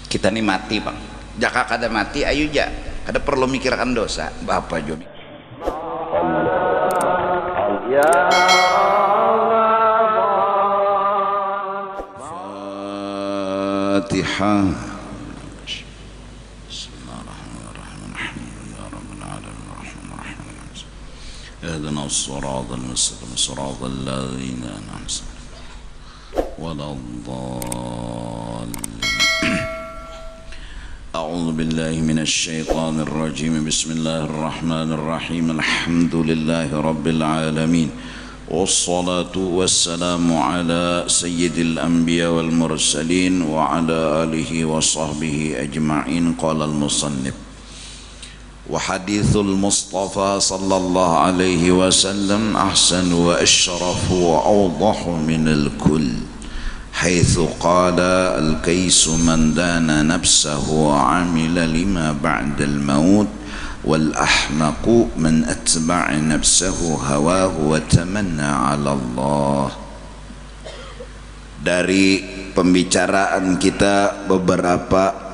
Kita nih mati bang, jaka kada mati ayo ja, kada perlu mikirkan dosa. Bapak jo ya Fatihah. اهدنا الصراط المستقيم صراط الذين أنعمت ولا الضالين. أعوذ بالله من الشيطان الرجيم. بسم الله الرحمن الرحيم. الحمد لله رب العالمين والصلاة والسلام على سيد الأنبياء والمرسلين وعلى آله وصحبه أجمعين. قال المصنف: وحديث المصطفى صلى الله عليه وسلم أحسن وأشرف وأوضح من الكل، حيث قال: الكيس من دان نفسه وعمل لما بعد الموت، والأحمق من أتبع نفسه هواه وتمنى على الله. Dari pembicaraan kita beberapa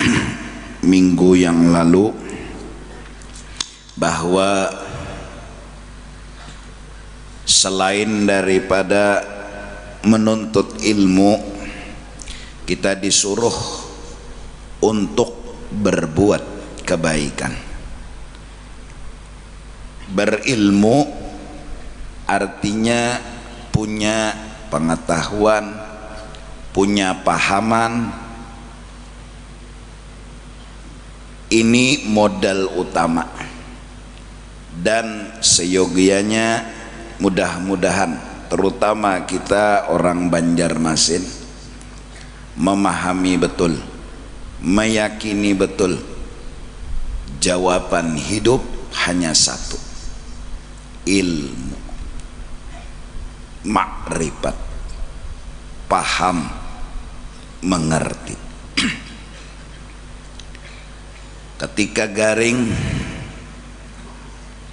minggu yang lalu, bahwa selain daripada menuntut ilmu, kita disuruh untuk berbuat kebaikan. Berilmu artinya punya pengetahuan, punya pahaman. Ini modal utama, dan seyogianya mudah-mudahan terutama kita orang Banjarmasin memahami betul, meyakini betul jawaban hidup hanya satu: ilmu, makrifat, paham, mengerti. Ketika garing,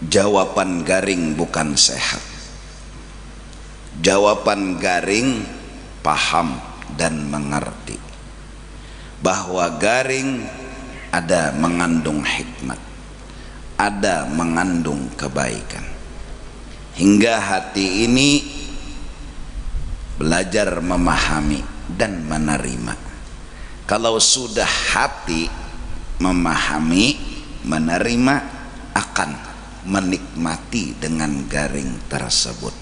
jawaban garing bukan sehat. Jawaban garing paham dan mengerti bahwa garing ada mengandung hikmat, ada mengandung kebaikan. Hingga hati ini belajar memahami dan menerima. Kalau sudah hati memahami, menerima, akan menikmati dengan garing tersebut.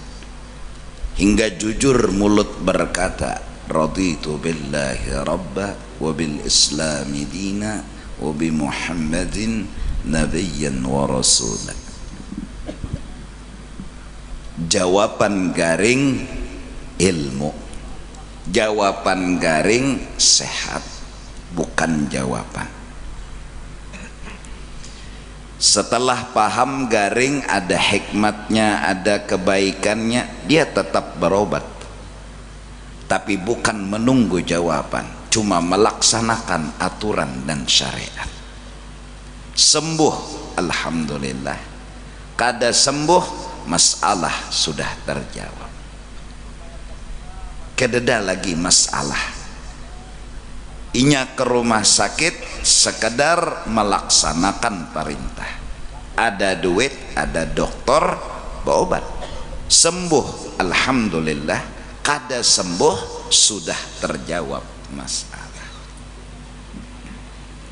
Hingga jujur mulut berkata: raditu billahi rabba wa bil islami dina wa bi muhammadin nabiyyan wa rasulah. Jawaban garing ilmu, jawaban garing sehat, bukan jawaban. Setelah paham garing ada hikmatnya, ada kebaikannya, dia tetap berobat, tapi bukan menunggu jawaban, cuma melaksanakan aturan dan syariat. Sembuh, alhamdulillah. Kada sembuh, masalah sudah terjawab. Kededa lagi masalah. Inya ke rumah sakit sekedar melaksanakan perintah. Ada duit, ada dokter, berobat. Sembuh, alhamdulillah. Kada sembuh, sudah terjawab masalah.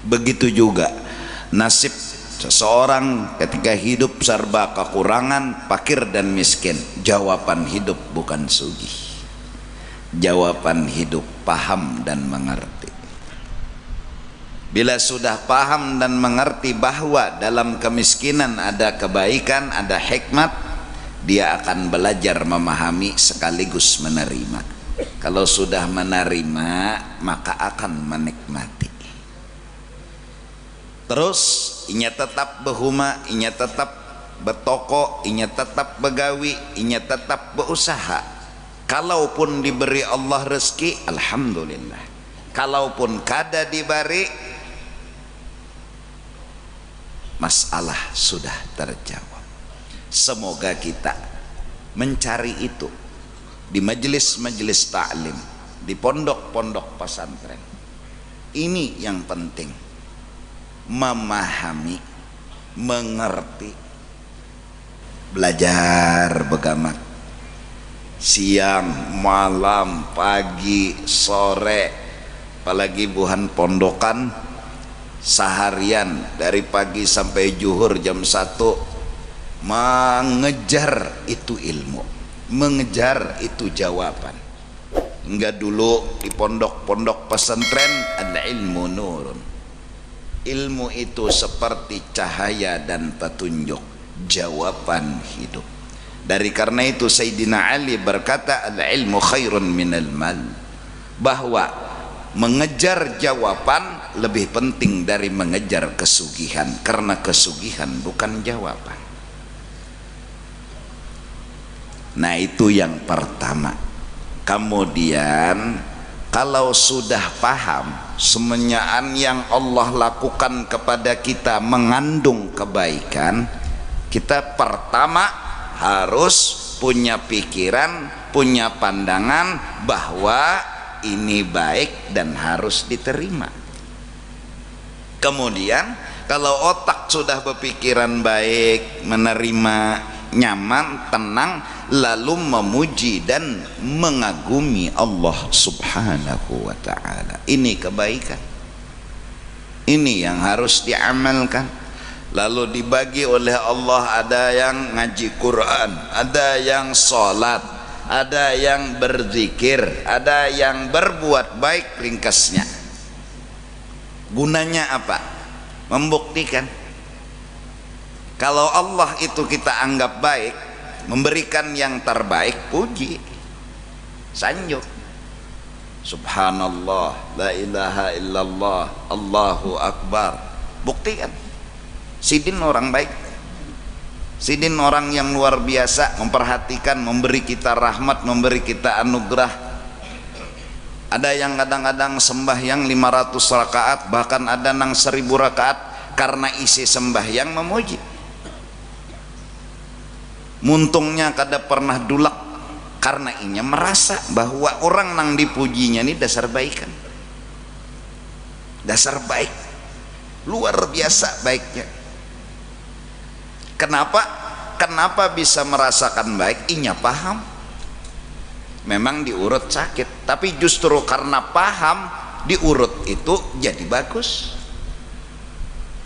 Begitu juga nasib seseorang ketika hidup serba kekurangan, fakir dan miskin. Jawaban hidup bukan sugih. Jawaban hidup paham dan mengerti. Bila sudah paham dan mengerti bahwa dalam kemiskinan ada kebaikan, ada hikmat, dia akan belajar memahami sekaligus menerima. Kalau sudah menerima, maka akan menikmati. Terus inya tetap berhuma, inya tetap bertoko, inya tetap begawi, inya tetap berusaha. Kalaupun diberi Allah rezeki, alhamdulillah. Kalaupun kada diberi, masalah sudah terjawab. Semoga kita mencari itu di majelis-majelis ta'lim, di pondok-pondok pesantren. Ini yang penting, memahami, mengerti, belajar begamak siang, malam, pagi, sore, apalagi buhan pondokan seharian dari pagi sampai zuhur jam 1 mengejar itu ilmu, mengejar itu jawaban. Enggak dulu di pondok-pondok pesantren ada ilmu nurun. Ilmu itu seperti cahaya dan petunjuk, jawaban hidup. Dari karena itu Sayyidina Ali berkata al-ilmu khairun minal mal, bahwa mengejar jawaban lebih penting dari mengejar kesugihan, karena kesugihan bukan jawaban. Nah itu yang pertama. Kemudian kalau sudah paham semuanya yang Allah lakukan kepada kita mengandung kebaikan, kita pertama harus punya pikiran, punya pandangan bahwa ini baik dan harus diterima. Kemudian kalau otak sudah berpikiran baik, menerima, nyaman, tenang, lalu memuji dan mengagumi Allah subhanahu wa ta'ala. Ini kebaikan, ini yang harus diamalkan. Lalu dibagi oleh Allah, ada yang ngaji Quran, ada yang sholat, ada yang berzikir, ada yang berbuat baik. Ringkasnya gunanya apa? Membuktikan kalau Allah itu kita anggap baik, memberikan yang terbaik, puji, sanjung, subhanallah, la ilaha illallah, Allahu akbar. Buktikan Sidin orang baik, Sidin orang yang luar biasa, memperhatikan, memberi kita rahmat, memberi kita anugerah. Ada yang kadang-kadang sembahyang 500 rakaat, bahkan ada nang 1000 rakaat, karena isi sembahyang memuji. Muntungnya kada pernah dulak, karena inya merasa bahwa orang nang dipujinya ini dasar baikan, dasar baik, luar biasa baiknya. Kenapa bisa merasakan baik? Inya paham. Memang diurut sakit, tapi justru karena paham diurut itu jadi bagus.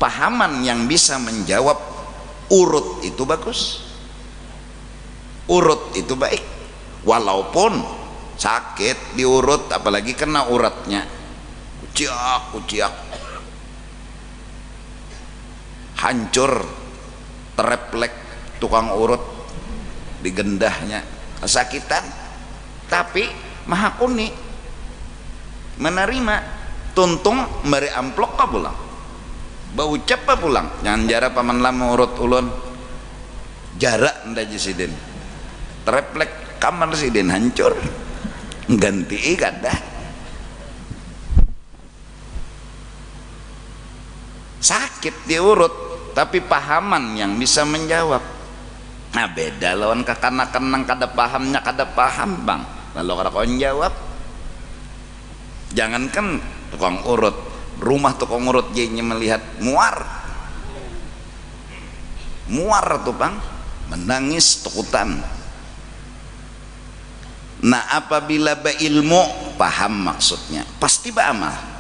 Pahaman yang bisa menjawab urut itu bagus, urut itu baik. Walaupun sakit diurut, apalagi kena uratnya, kuciak hancur, tereplek tukang urut digendahnya, kesakitan. Tapi maha kuni menerima, tuntung beri amplok ka pulang, bau ucap pa pulang, jangan jarak paman lama urut ulun jarak nda Sidin, tereplek kamar Sidin hancur, ganti kada sakit diurut. Tapi pahaman yang bisa menjawab. Nah beda lawan kekanakan nang kada pahamnya, kada paham bang, lalu kada kau jawab. Jangankan tukang urut, rumah tukang urut jadinya melihat muar tuh bang, menangis takutan. Nah apabila berilmu, paham maksudnya, pasti beramal.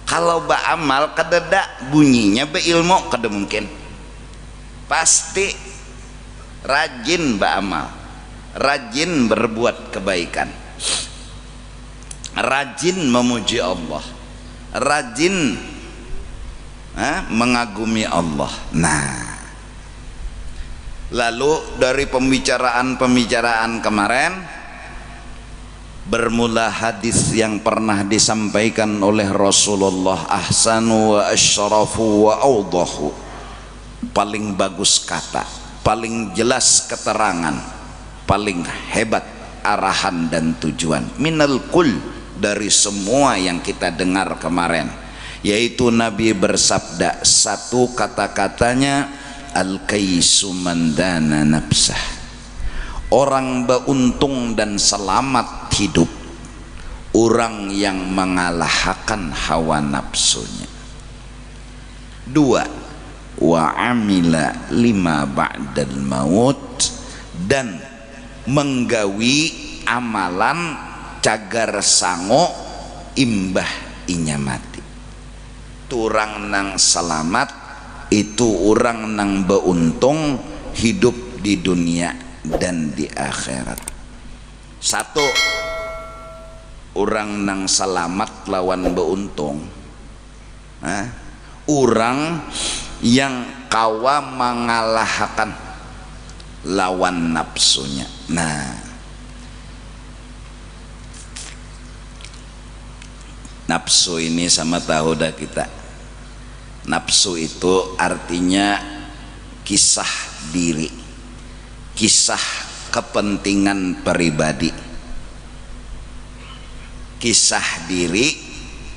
Kalau beramal kadada bunyinya berilmu, kada mungkin. Pasti rajin beramal, rajin berbuat kebaikan, rajin memuji Allah, rajin mengagumi Allah. Nah lalu dari pembicaraan kemarin bermula hadis yang pernah disampaikan oleh Rasulullah, ahsanu wa asyrafu wa awdahu, paling bagus kata, paling jelas keterangan, paling hebat arahan dan tujuan, minal kul, dari semua yang kita dengar kemarin, yaitu Nabi bersabda, satu kata-katanya, al-kaisu mandana nafsah, orang beruntung dan selamat hidup, orang yang mengalahkan hawa nafsunya. Dua, wa amila lima ba'dal maut, dan menggawi amalan cagar sango imbah inya mati. Turang nang selamat itu orang nang beuntung hidup di dunia dan di akhirat. Satu, orang nang selamat lawan beuntung, orang yang kawa mengalahkan lawan nafsunya. Nah, nafsu ini sama tahu dah kita. Nafsu itu artinya kisah diri, kisah kepentingan pribadi, kisah diri,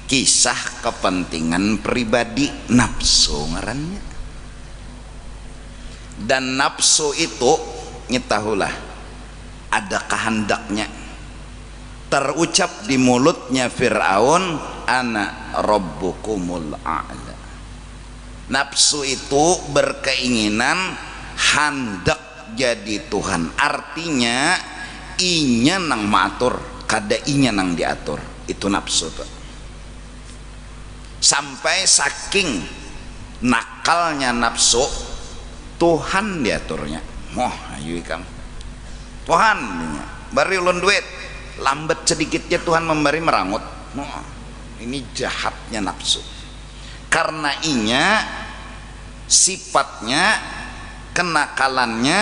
kisah kepentingan pribadi, nafsu ngarannya. Dan nafsu itu nyetahulah ada kehendaknya. Terucap di mulutnya Fir'aun, ana rabbukumul a'la. Nafsu itu berkeinginan hendak jadi Tuhan, artinya inya nang maatur, kada inya nang diatur. Itu nafsu tuh. Sampai saking nakalnya nafsu, Tuhan diaturnya. Moh ayo ikam Tuhan bari ulun duit, lambat sedikitnya Tuhan memberi merangut. Moh, ini jahatnya nafsu. Karena inya sifatnya, kenakalannya,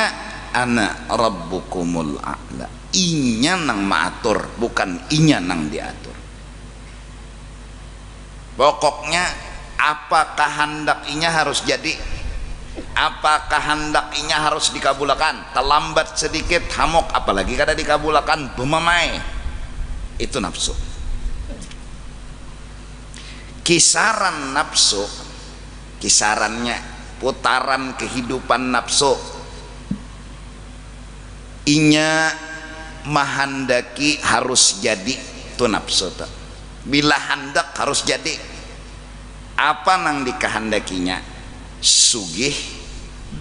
ana rabbukumul a'la, inya nang maatur, bukan inya nang diatur. Pokoknya apakah hendak inya harus jadi, apakah hendak inya harus dikabulkan. Terlambat sedikit hamok, apalagi kada dikabulkan bemamai. Itu nafsu. Kisaran nafsu, kisarannya, putaran kehidupan nafsu, inya mahandaki harus jadi tu nafsu tu. Bila hendak harus jadi, apa nang dikehendakinya? Sugih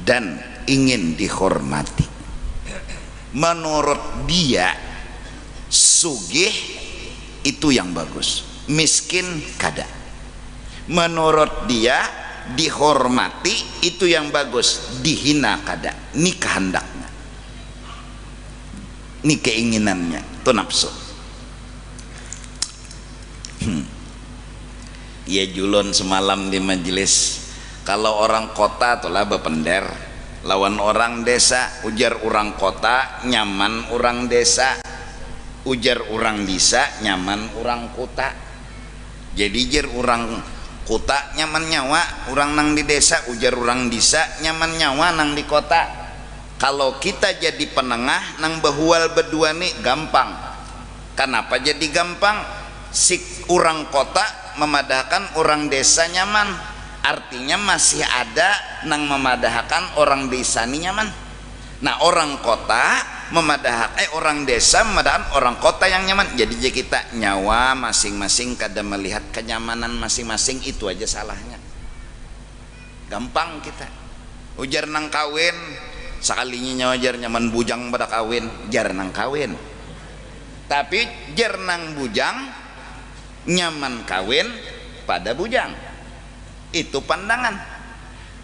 dan ingin dihormati. Menurut dia sugih itu yang bagus, miskin kada. Menurut dia dihormati itu yang bagus, dihina kada. Ini kehendaknya, ini keinginannya, itu nafsu. Ya julon semalam di majelis, kalau orang kota itulah bepender lawan orang desa, ujar orang kota nyaman orang desa, ujar orang desa nyaman orang kota. Jadi jar orang kota nyaman nyawa orang nang di desa, ujar orang desa nyaman nyawa nang di kota. Kalau kita jadi penengah nang bahual berdua nih gampang. Kenapa jadi gampang? Si orang kota memadahkan orang desa nyaman, artinya masih ada nang memadahkan orang desa ini nyaman. Nah orang kota memadahkan orang desa memadahkan orang kota yang nyaman. Jadi kita nyawa masing-masing kada melihat kenyamanan masing-masing, itu aja salahnya. Gampang kita ujar nang kawin, sekalinya nyawa jar nyaman bujang pada kawin, jar nang kawin. Tapi jar nang bujang nyaman kawin pada bujang, itu pandangan.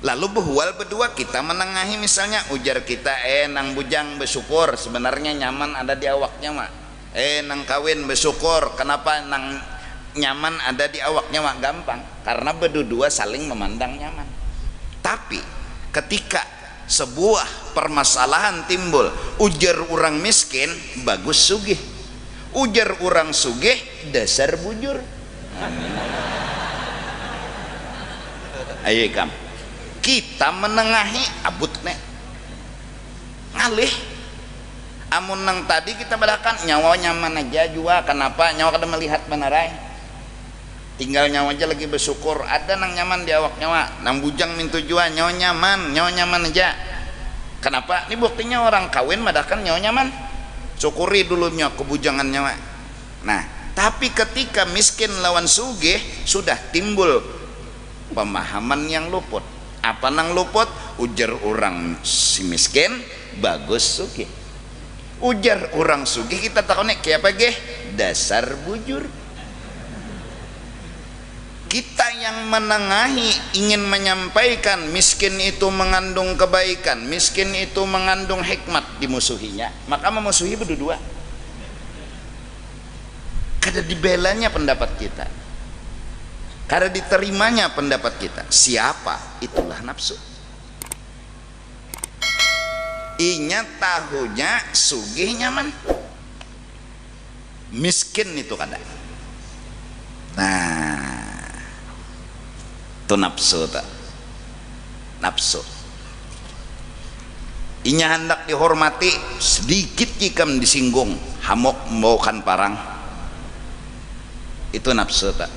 Lalu behual berdua kita menengahi, misalnya ujar kita nang bujang bersyukur, sebenarnya nyaman ada di awaknya mak. Nang kawin bersyukur, kenapa nang nyaman ada di awaknya mak? Gampang, karena berdua saling memandang nyaman. Tapi ketika sebuah permasalahan timbul, ujar orang miskin bagus sugih, ujar orang sugih dasar bujur. Ayo kam, kita menengahi abut nek ngalih. Amun nang tadi kita badakan nyawa nyaman aja jua, kenapa nyawa kada melihat benarai, tinggal nyawa aja lagi bersyukur. Ada nang nyaman di awak nyawa, nang bujang mintu jua nyawa nyaman aja. Kenapa? Ini buktinya orang kawin badakan nyawa nyaman, syukuri dulunya kebujangan nyawa. Nah Tapi ketika miskin lawan sugih sudah timbul pemahaman yang luput. Apa nang luput? Ujar orang si miskin bagus sugih. Ujar orang sugih kita takone kayak apa geh? Dasar bujur. Kita yang menengahi ingin menyampaikan miskin itu mengandung kebaikan, miskin itu mengandung hikmat, dimusuhinya, maka memusuhi berdua. Kada dibelanya pendapat kita, kada diterimanya pendapat kita. Siapa? Itulah nafsu. Inya tahunya sugih nyaman, miskin itu kada. Nah, itu nafsu tak? Nafsu. Inya hendak dihormati, sedikit jikam disinggung, hamok membawakan parang. Itu nafsu tak?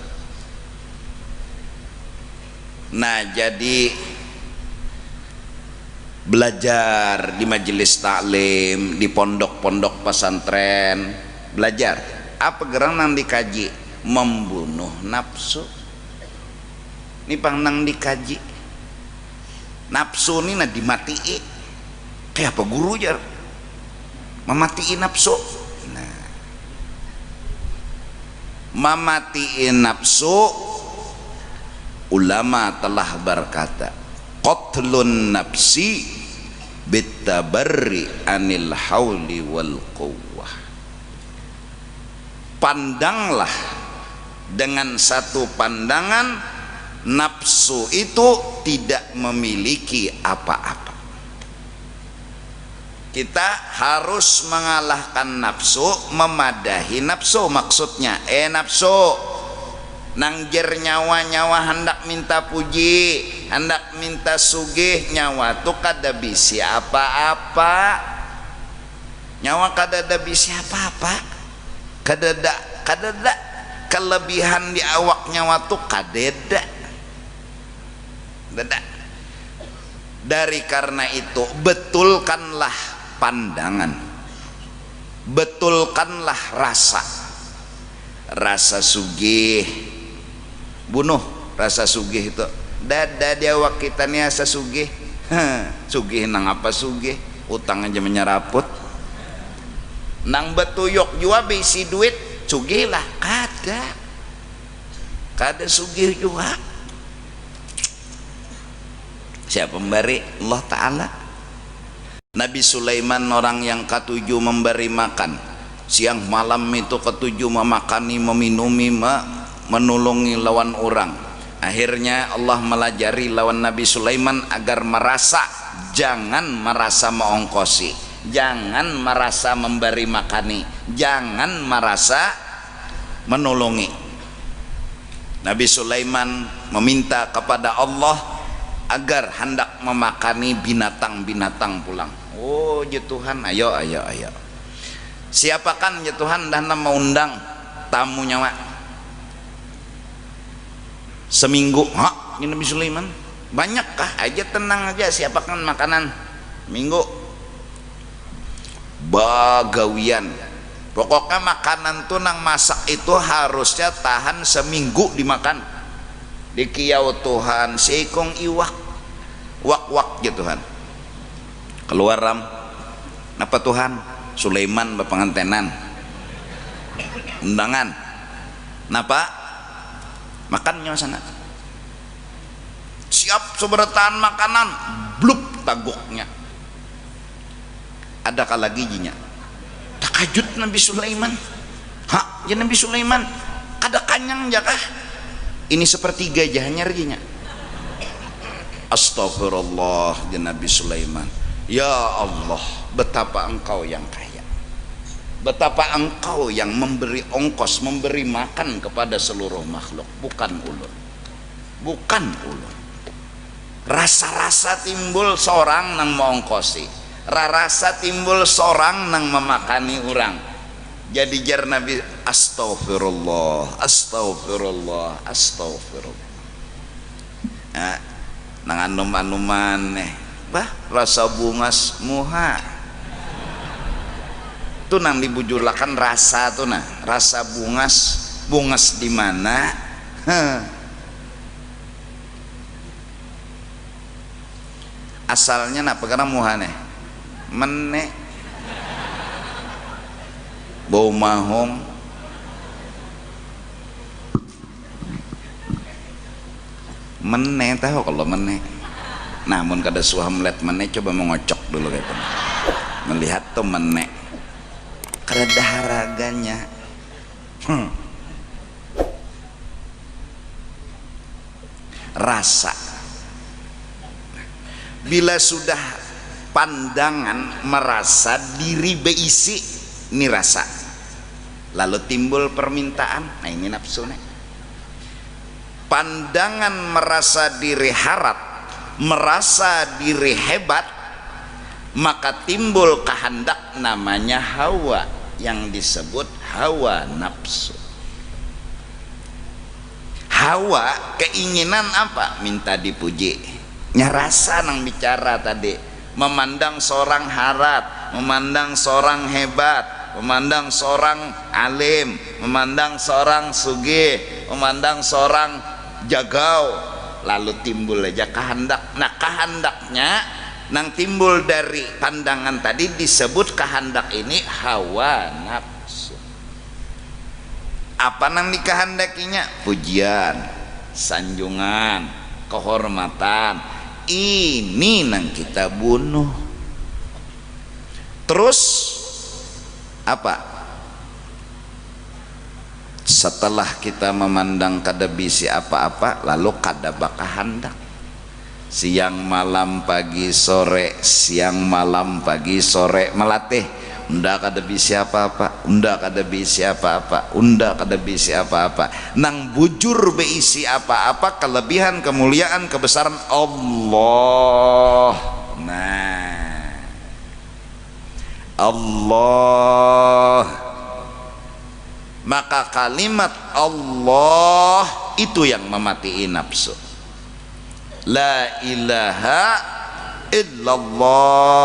Nah, jadi belajar di majelis taklim, di pondok-pondok pesantren, belajar apa gerang nang dikaji? Membunuh nafsu. Ini pangnang dikaji nafsu ini na dimatii. Kayak apa guru jar mematiin nafsu. Nah, mematiin nafsu, ulama telah berkata qatlun nafsi bitabarri anil hauli wal quwwah. Pandanglah dengan satu pandangan nafsu itu tidak memiliki apa-apa. Kita harus mengalahkan nafsu, memadahi nafsu. Maksudnya nafsu nangjer nyawa hendak minta puji, hendak minta sugih, nyawa tuh kada bisi apa-apa. Nyawa kada ada bisi apa-apa, kada ada kelebihan di awak nyawa tuh kadeda. Dari karena itu betulkanlah pandangan, betulkanlah rasa sugih, bunuh rasa sugih itu. Dada di awak kita nih asa sugih. Sugih nang apa sugih? Utang aja menyeraput. Nang betuyok jua bisi duit sugih lah, kada sugih juga. Siapa memberi? Allah Ta'ala. Nabi Sulaiman orang yang ketujuh memberi makan, siang malam itu ketujuh memakani, meminumi, menolongi lawan orang. Akhirnya Allah melajari lawan Nabi Sulaiman agar merasa, jangan merasa meongkosi, jangan merasa memberi makani, jangan merasa menolongi. Nabi Sulaiman meminta kepada Allah agar hendak memakani binatang-binatang pulang. Oh ya Tuhan, ayo. Siapakan ya Tuhan dah mau undang tamu nyawa seminggu. Ini Nabi Sulaiman banyakkah? Aja tenang aja, siapakan makanan minggu bagawian. Pokoknya makanan tuh nang masak itu harusnya tahan seminggu dimakan. Di kiau Tuhan seikong iwak wak ya Tuhan keluar ram napa Tuhan Sulaiman berpengantenan undangan napa makannya sana siap seberatan makanan bluk tagoknya adakah lagi jinya takajut Nabi Sulaiman. Ya Nabi Sulaiman ada kanyang jakah ini seperti gajahnya reginya. Astagfirullah ya Nabi Sulaiman. Ya Allah, betapa engkau yang kaya, betapa engkau yang memberi ongkos, memberi makan kepada seluruh makhluk, bukan ulun, bukan ulun. Rasa-rasa timbul seorang nang mengongkosi, rasa timbul seorang nang memakani orang. Jadi jar Nabi astagfirullah, astagfirullah, astagfirullah. Nah, nang anum-anuman bah rasa bungas muha itu nang dibujurlakan rasa tuh nah, rasa bungas di mana? Asalnya napa karena muhane mene bau mahong mene tahu kalau mene, namun kada suah melihat mene coba mengocok dulu gitu melihat tuh mene kada daharaganya. Rasa bila sudah pandangan merasa diri beisi ini rasa, lalu timbul permintaan, nah ini nafsu nih. Pandangan merasa diri harap, merasa diri hebat, maka timbul kehendak namanya hawa yang disebut hawa nafsu. Hawa keinginan apa? Minta dipuji. Nyarasa nang bicara tadi, memandang seorang harat, memandang seorang hebat, memandang seorang alim, memandang seorang sugih, memandang seorang jagau, lalu timbul aja kehendak. Nah kehendaknya nang timbul dari pandangan tadi disebut kehendak ini hawa nafsu. Apa nang dikehendakinya? Pujian, sanjungan, kehormatan. Ini nang kita bunuh. Terus apa? Setelah kita memandang kada bisi apa-apa, lalu kada bakahandak. Siang malam pagi sore, siang malam pagi sore melatih. Unda kada bisi apa-apa, unda kada bisi apa-apa, unda kada bisi apa-apa. Nang bujur beisi apa-apa, kelebihan, kemuliaan, kebesaran Allah. Nah, Allah, maka kalimat Allah itu yang mematikan nafsu. La ilaha illallah.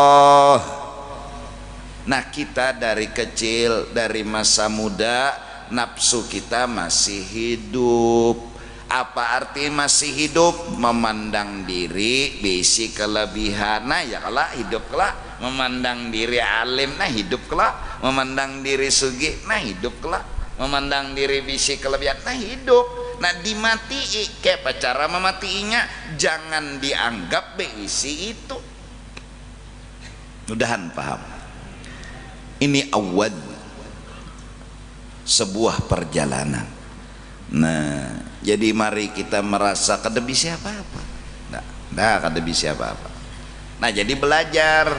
Nah kita dari kecil, dari masa muda, nafsu kita masih hidup. Apa arti masih hidup? Memandang diri bisi kelebihan. Nah ya kalah hidup kalah. Memandang diri alim, nah hidup kalah. Memandang diri sugih, nah hidup kalah. Memandang diri bisi kelebihan, nah hidup. Nah dimatii, kayak apa cara mematiinya? Jangan dianggap bisi itu. Mudahan paham. Ini awal sebuah perjalanan. Nah, jadi mari kita merasa kada bisa apa-apa. Nah, kada bisa apa-apa. Nah, jadi belajar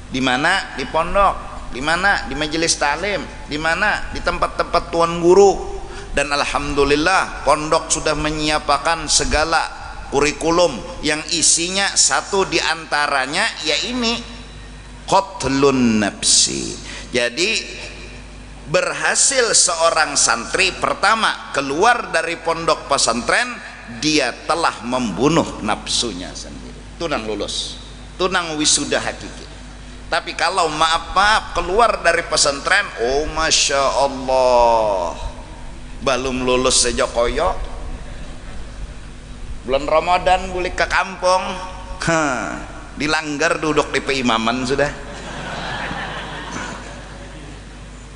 di mana? Di pondok, di mana? Di majelis taklim, di mana? Di tempat-tempat tuan guru. Dan alhamdulillah pondok sudah menyiapkan segala kurikulum yang isinya satu diantaranya ya ini qatlun nafsi. Jadi berhasil seorang santri pertama keluar dari pondok pesantren, dia telah membunuh nafsunya sendiri. Itu nang lulus, itu nang wisuda hakiki. Tapi kalau maaf keluar dari pesantren, oh masya Allah, belum lulus saja koyo, bulan Ramadan balik ke kampung, dilanggar duduk di peimaman sudah.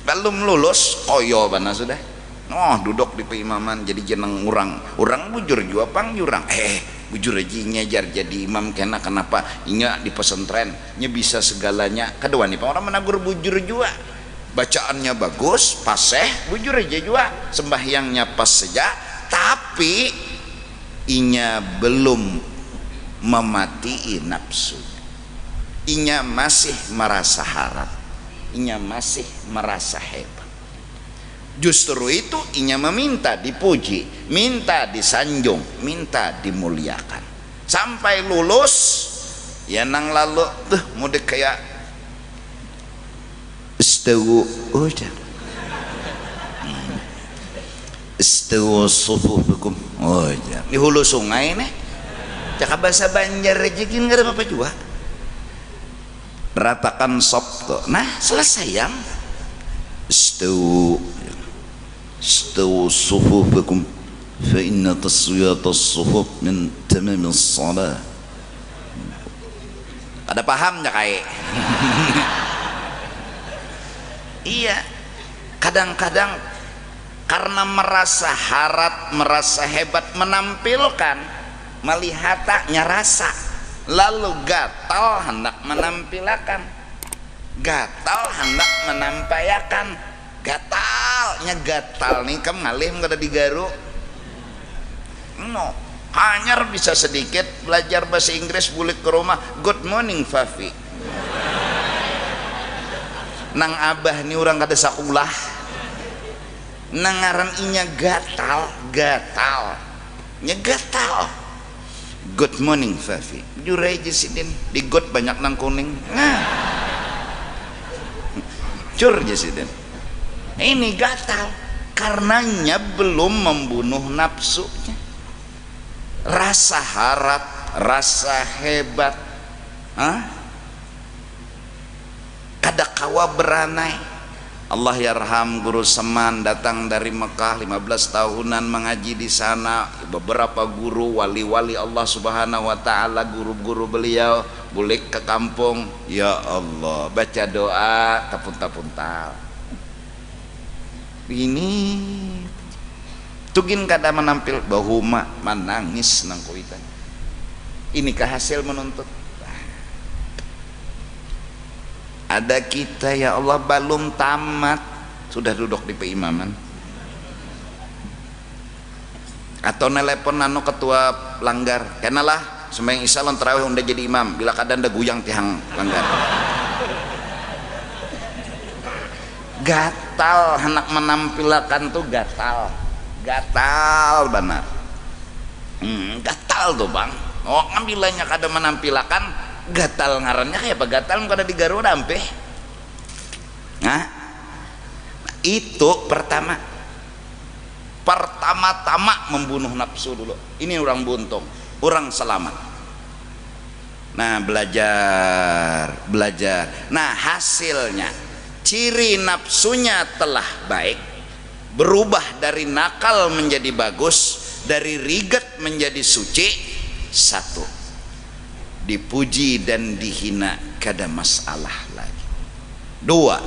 Belum lulus koyo bana sudah. Oh duduk di peimaman jadi jeneng orang bujur jua pang jurang. Bujur aja ngejar jadi imam kena kenapa inya di pesantren nya bisa segalanya. Kedua nih orang menagur bujur jua. Bacaannya bagus, paseh, bujur aja jua. Sembahyangnya pas saja, tapi inya belum mematikan nafsu. Inya masih merasa harap, inya masih merasa hebat. Justru itu inya meminta dipuji, minta disanjung, minta dimuliakan. Sampai lulus ya nang lalu tuh mudah kayak istawu udah istawu sufufukum di hulu sungai nih cakap bahasa Banjar rejekin gak ada apa juga ratakan sop tuh. Nah selesai yang Istawu istawu sufufakum fa inna taswiyatas sufuf min tamamis shalah. Ada pahamnya kayak iya, kadang-kadang karena merasa harat, merasa hebat, menampilkan melihatnya rasa, lalu gatal hendak menampilkan, gatal hendak menampayakan, gatal nih kamu ngalih kada digaru no. Hanyar bisa sedikit belajar bahasa Inggris, bulik ke rumah good morning Fafi nang abah nih orang kada sakulah nangaran inya gatal nya gatal good morning Fafi jurai jesidin di god banyak nang kuning cur jesidin ini gatal karenanya belum membunuh nafsunya, rasa harap, rasa hebat, kada kawa beranai. Allah yarham guru Seman datang dari Mekah 15 tahunan mengaji di sana. Beberapa guru wali-wali Allah Subhanahu wa taala, guru-guru beliau bulik ke kampung, ya Allah baca doa tapun-tapuntal. Ini tugin kada menampil bahuma menangis nang kuitan. Inikah hasil menuntut? Ada kita ya Allah belum tamat sudah duduk di peimaman atau nelpon nano ketua langgar kenalah sembahyang isya lan tarawih udah jadi imam bila kadang ada guyang tihang langgar gatal hendak menampilkan tuh gatal benar gatal tuh bang ngambilanya kada menampilkan gatal ngarannya kayak apa gatal kada digaru dampe nah itu pertama-tama membunuh nafsu dulu. Ini orang buntung, orang selamat. Nah belajar nah hasilnya ciri nafsunya telah baik, berubah dari nakal menjadi bagus, dari rigat menjadi suci. Satu, dipuji dan dihina kada masalah lagi. Dua,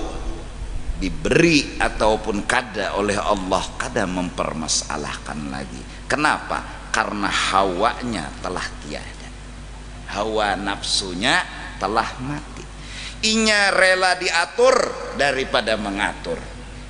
diberi ataupun kada oleh Allah kada mempermasalahkan lagi. Kenapa? Karena hawanya telah tiada, hawa nafsunya telah mati. Inya rela diatur daripada mengatur,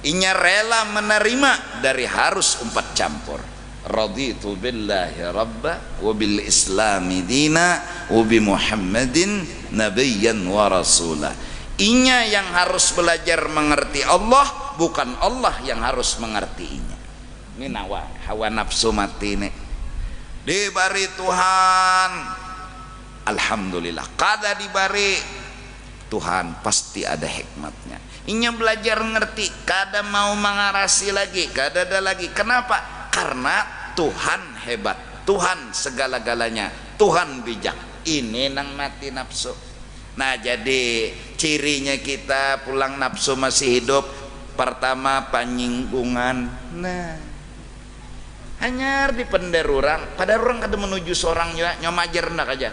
inya rela menerima dari harus umpat campur. Raditu billahi rabba wa bil islami dina wa bi muhammadin nabiyyan wa rasulah. Inya yang harus belajar mengerti Allah, bukan Allah yang harus mengerti inya. Ini hawa nafsu mati nih dibari Tuhan alhamdulillah, kada dibari Tuhan pasti ada hikmatnya. Inya belajar ngerti, kada mau mengarasi lagi, kada ada lagi. Kenapa? Karena Tuhan hebat, Tuhan segala-galanya, Tuhan bijak. Ini nang mati nafsu. Nah jadi cirinya kita pulang nafsu masih hidup, pertama panyinggungan. Nah hanya di pender orang, pada orang kada menuju seorang juga nyomajer ndak aja,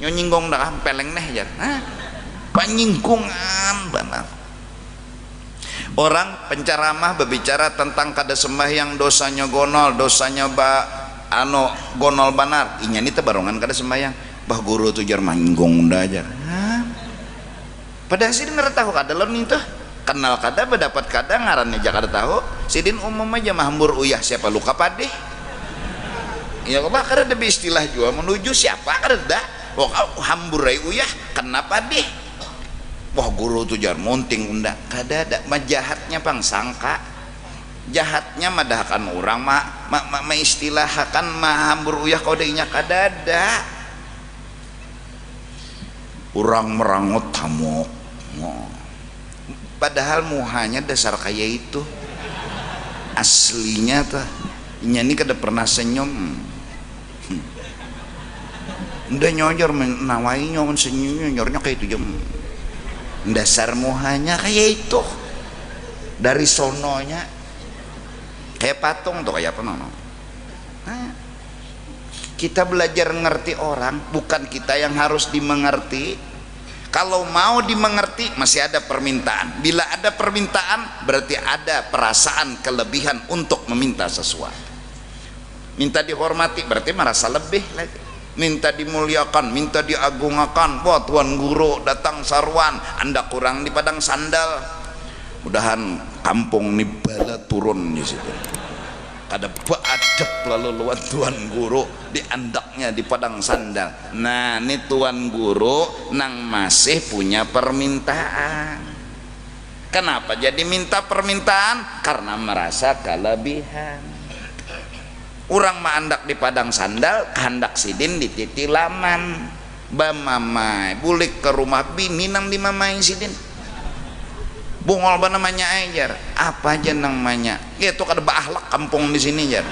nyonyinggong ndak peleng neh aja. Nah panyinggungan benar. Orang penceramah berbicara tentang kada sembahyang dosanya gonol, dosanya gonol banar. Inya ini tebarongan kada sembahyang. Bah guru tu jar manggung dah ajar. Padahal sidin kada tahu kada lon itu. Kenal kada berdapat kada ngarannya aja kada tahu. Sidin umum aja mahambur uyah siapa luka padeh. Ya bah kada ada istilah juga menuju siapa kada dah. Hambur uyah kenapa deh? Wah guru tuh jar monting unda kada ada majahatnya pang sangka jahatnya madahkan orang istilahkan hambur uyah kodenya kada ada orang merangut tamok padahal muhanya dasar kayak itu aslinya tuh inya ini kada pernah senyum udah nyojor menawai nyon senyum nyornya kayak itu jam dasar muhanya kayak itu dari sononya kayak patung tuh, kayak apa nono. Nah, kita belajar ngerti orang, bukan kita yang harus dimengerti. Kalau mau dimengerti masih ada permintaan. Bila ada permintaan berarti ada perasaan kelebihan untuk meminta sesuatu. Minta dihormati berarti merasa lebih lagi. Minta dimuliakan, minta diagungkan. Wah, tuan guru datang sarwan, Anda kurang di padang sandal. Mudahan kampung nih bala turun di situ. Kada beadab lalu luan tuan guru di andaknya di padang sandal. Nah, ini tuan guru nang masih punya permintaan. Kenapa jadi minta permintaan? Karena merasa kelebihan. Orang mah andak di padang sandal, hendak sidin di titilaman. Bamamai bulik ke rumah bini nang di mamai sidin. Bungol apa namanya ajar, apa aja namanya, itu kada bahlak kampung di sini jar.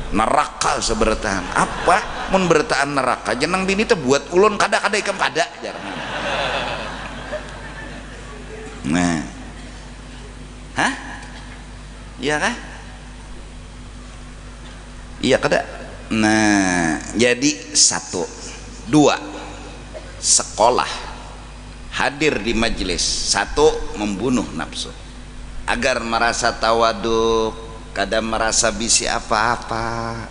Neraka sebertaan, apa mun bertaan neraka, jenang bini tuh buat ulun kada ikam kada jar. Nah, hah? Iya kah? Iya kada? Nah, jadi satu, dua, sekolah. Hadir di majelis, satu, membunuh nafsu agar merasa tawaduk, kada merasa bisi apa-apa,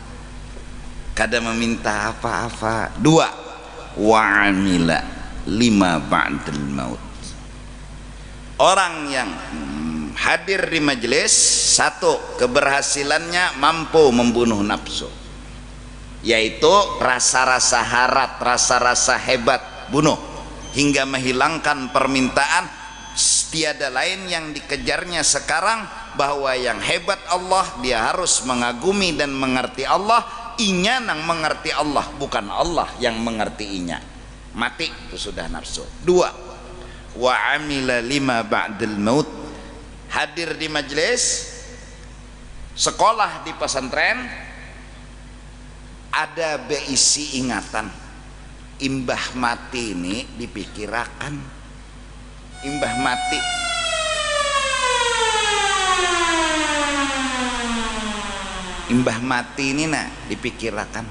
kada meminta apa-apa. Dua, wa'amila lima ba'dal maut. Orang yang hadir di majelis, satu, keberhasilannya mampu membunuh nafsu, yaitu rasa-rasa harat, rasa-rasa hebat, bunuh hingga menghilangkan permintaan. Tiada lain yang dikejarnya sekarang, bahwa yang hebat Allah, dia harus mengagumi dan mengerti Allah. Inya nang mengerti Allah, bukan Allah yang mengerti inya. Mati itu sudah nafsu. Dua, wa amila lima ba'dal maut. Hadir di majelis, sekolah di pesantren, ada beisi ingatan. Imbah mati ini dipikirakan. Imbah mati, imbah mati ini nah dipikirakan.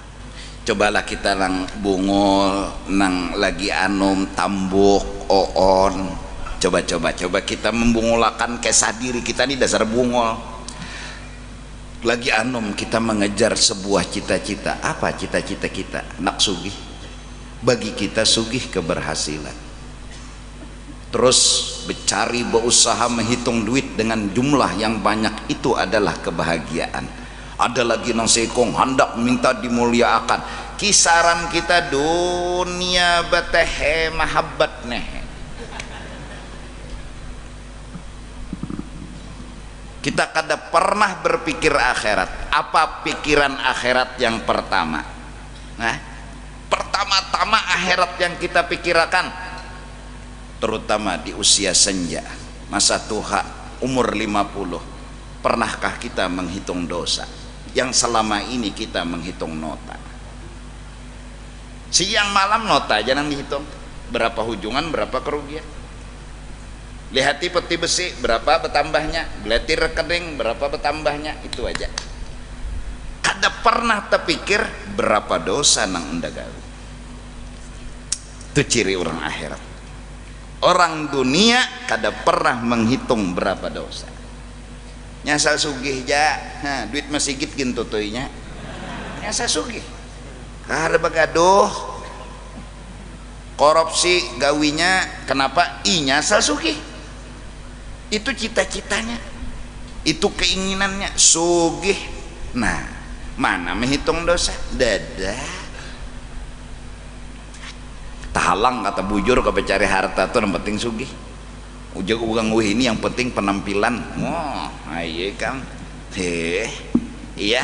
Cobalah kita nang bungol, nang lagi anum tambuk oon, coba kita membungolakan kesah diri kita ini dasar bungol. Lagi anum kita mengejar sebuah cita-cita. Apa cita-cita kita? Nak sugih. Bagi kita sugih keberhasilan, terus bercari, berusaha menghitung duit dengan jumlah yang banyak, itu adalah kebahagiaan. Ada lagi nang sekong hendak minta dimuliakan. Kisaran kita dunia batehe mahabbat neh. Kita kada pernah berpikir akhirat. Apa pikiran akhirat yang pertama? Nah, pertama-tama akhirat yang kita pikirkan, terutama di usia senja, masa tuha, umur 50. Pernahkah kita menghitung dosa yang selama ini kita menghitung nota? Siang malam nota jangan dihitung. Berapa hujungan, berapa kerugian. Lihati peti besi, berapa bertambahnya. Beleti rekening, berapa bertambahnya. Itu aja. Kada pernah terpikir berapa dosa nang unda gawe. Itu ciri orang akhirat. Orang dunia kada pernah menghitung berapa dosa. Nyasal sugih ja, nah, duit masigit gitu toynya. Nyasal sugih. Kada bagaduh. Korupsi gawinya, kenapa? Nyasal sugih. Itu cita-citanya. Itu keinginannya, sugih. Nah, mana menghitung dosa? Dadah. Tahalang kata bujur ke cari harta tuh yang penting sugih. Ujung ugang ini yang penting penampilan. Wah, aye kang. Iya.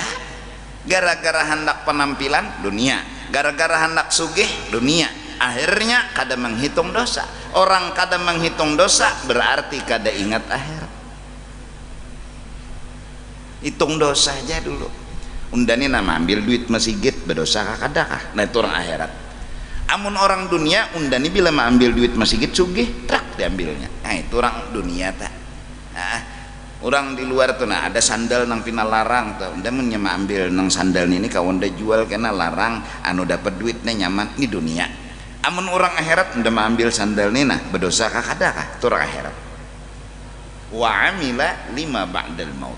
Gara-gara hendak penampilan dunia, gara-gara hendak sugih dunia. Akhirnya kada menghitung dosa. Orang kada menghitung dosa berarti kada ingat akhirat. Hitung dosa aja dulu. Undani nama ambil duit masigit berdosa kada kah? Nah itu orang akhirat. Amun orang dunia undani bila mau ambil duit masigit sugih trak diambilnya. Nah itu orang dunia tak. Nah, Orang di luar tuh nah ada sandal nang pina larang tuh anda menyama ambil nang sandal ini kawan anda jual kena larang anu dapat duitnya nyaman di dunia. Amun orang akhirat anda ambil sandal ini nah berdosa kah kada kah itu orang akhirat. Wa amila lima ba'dal maut.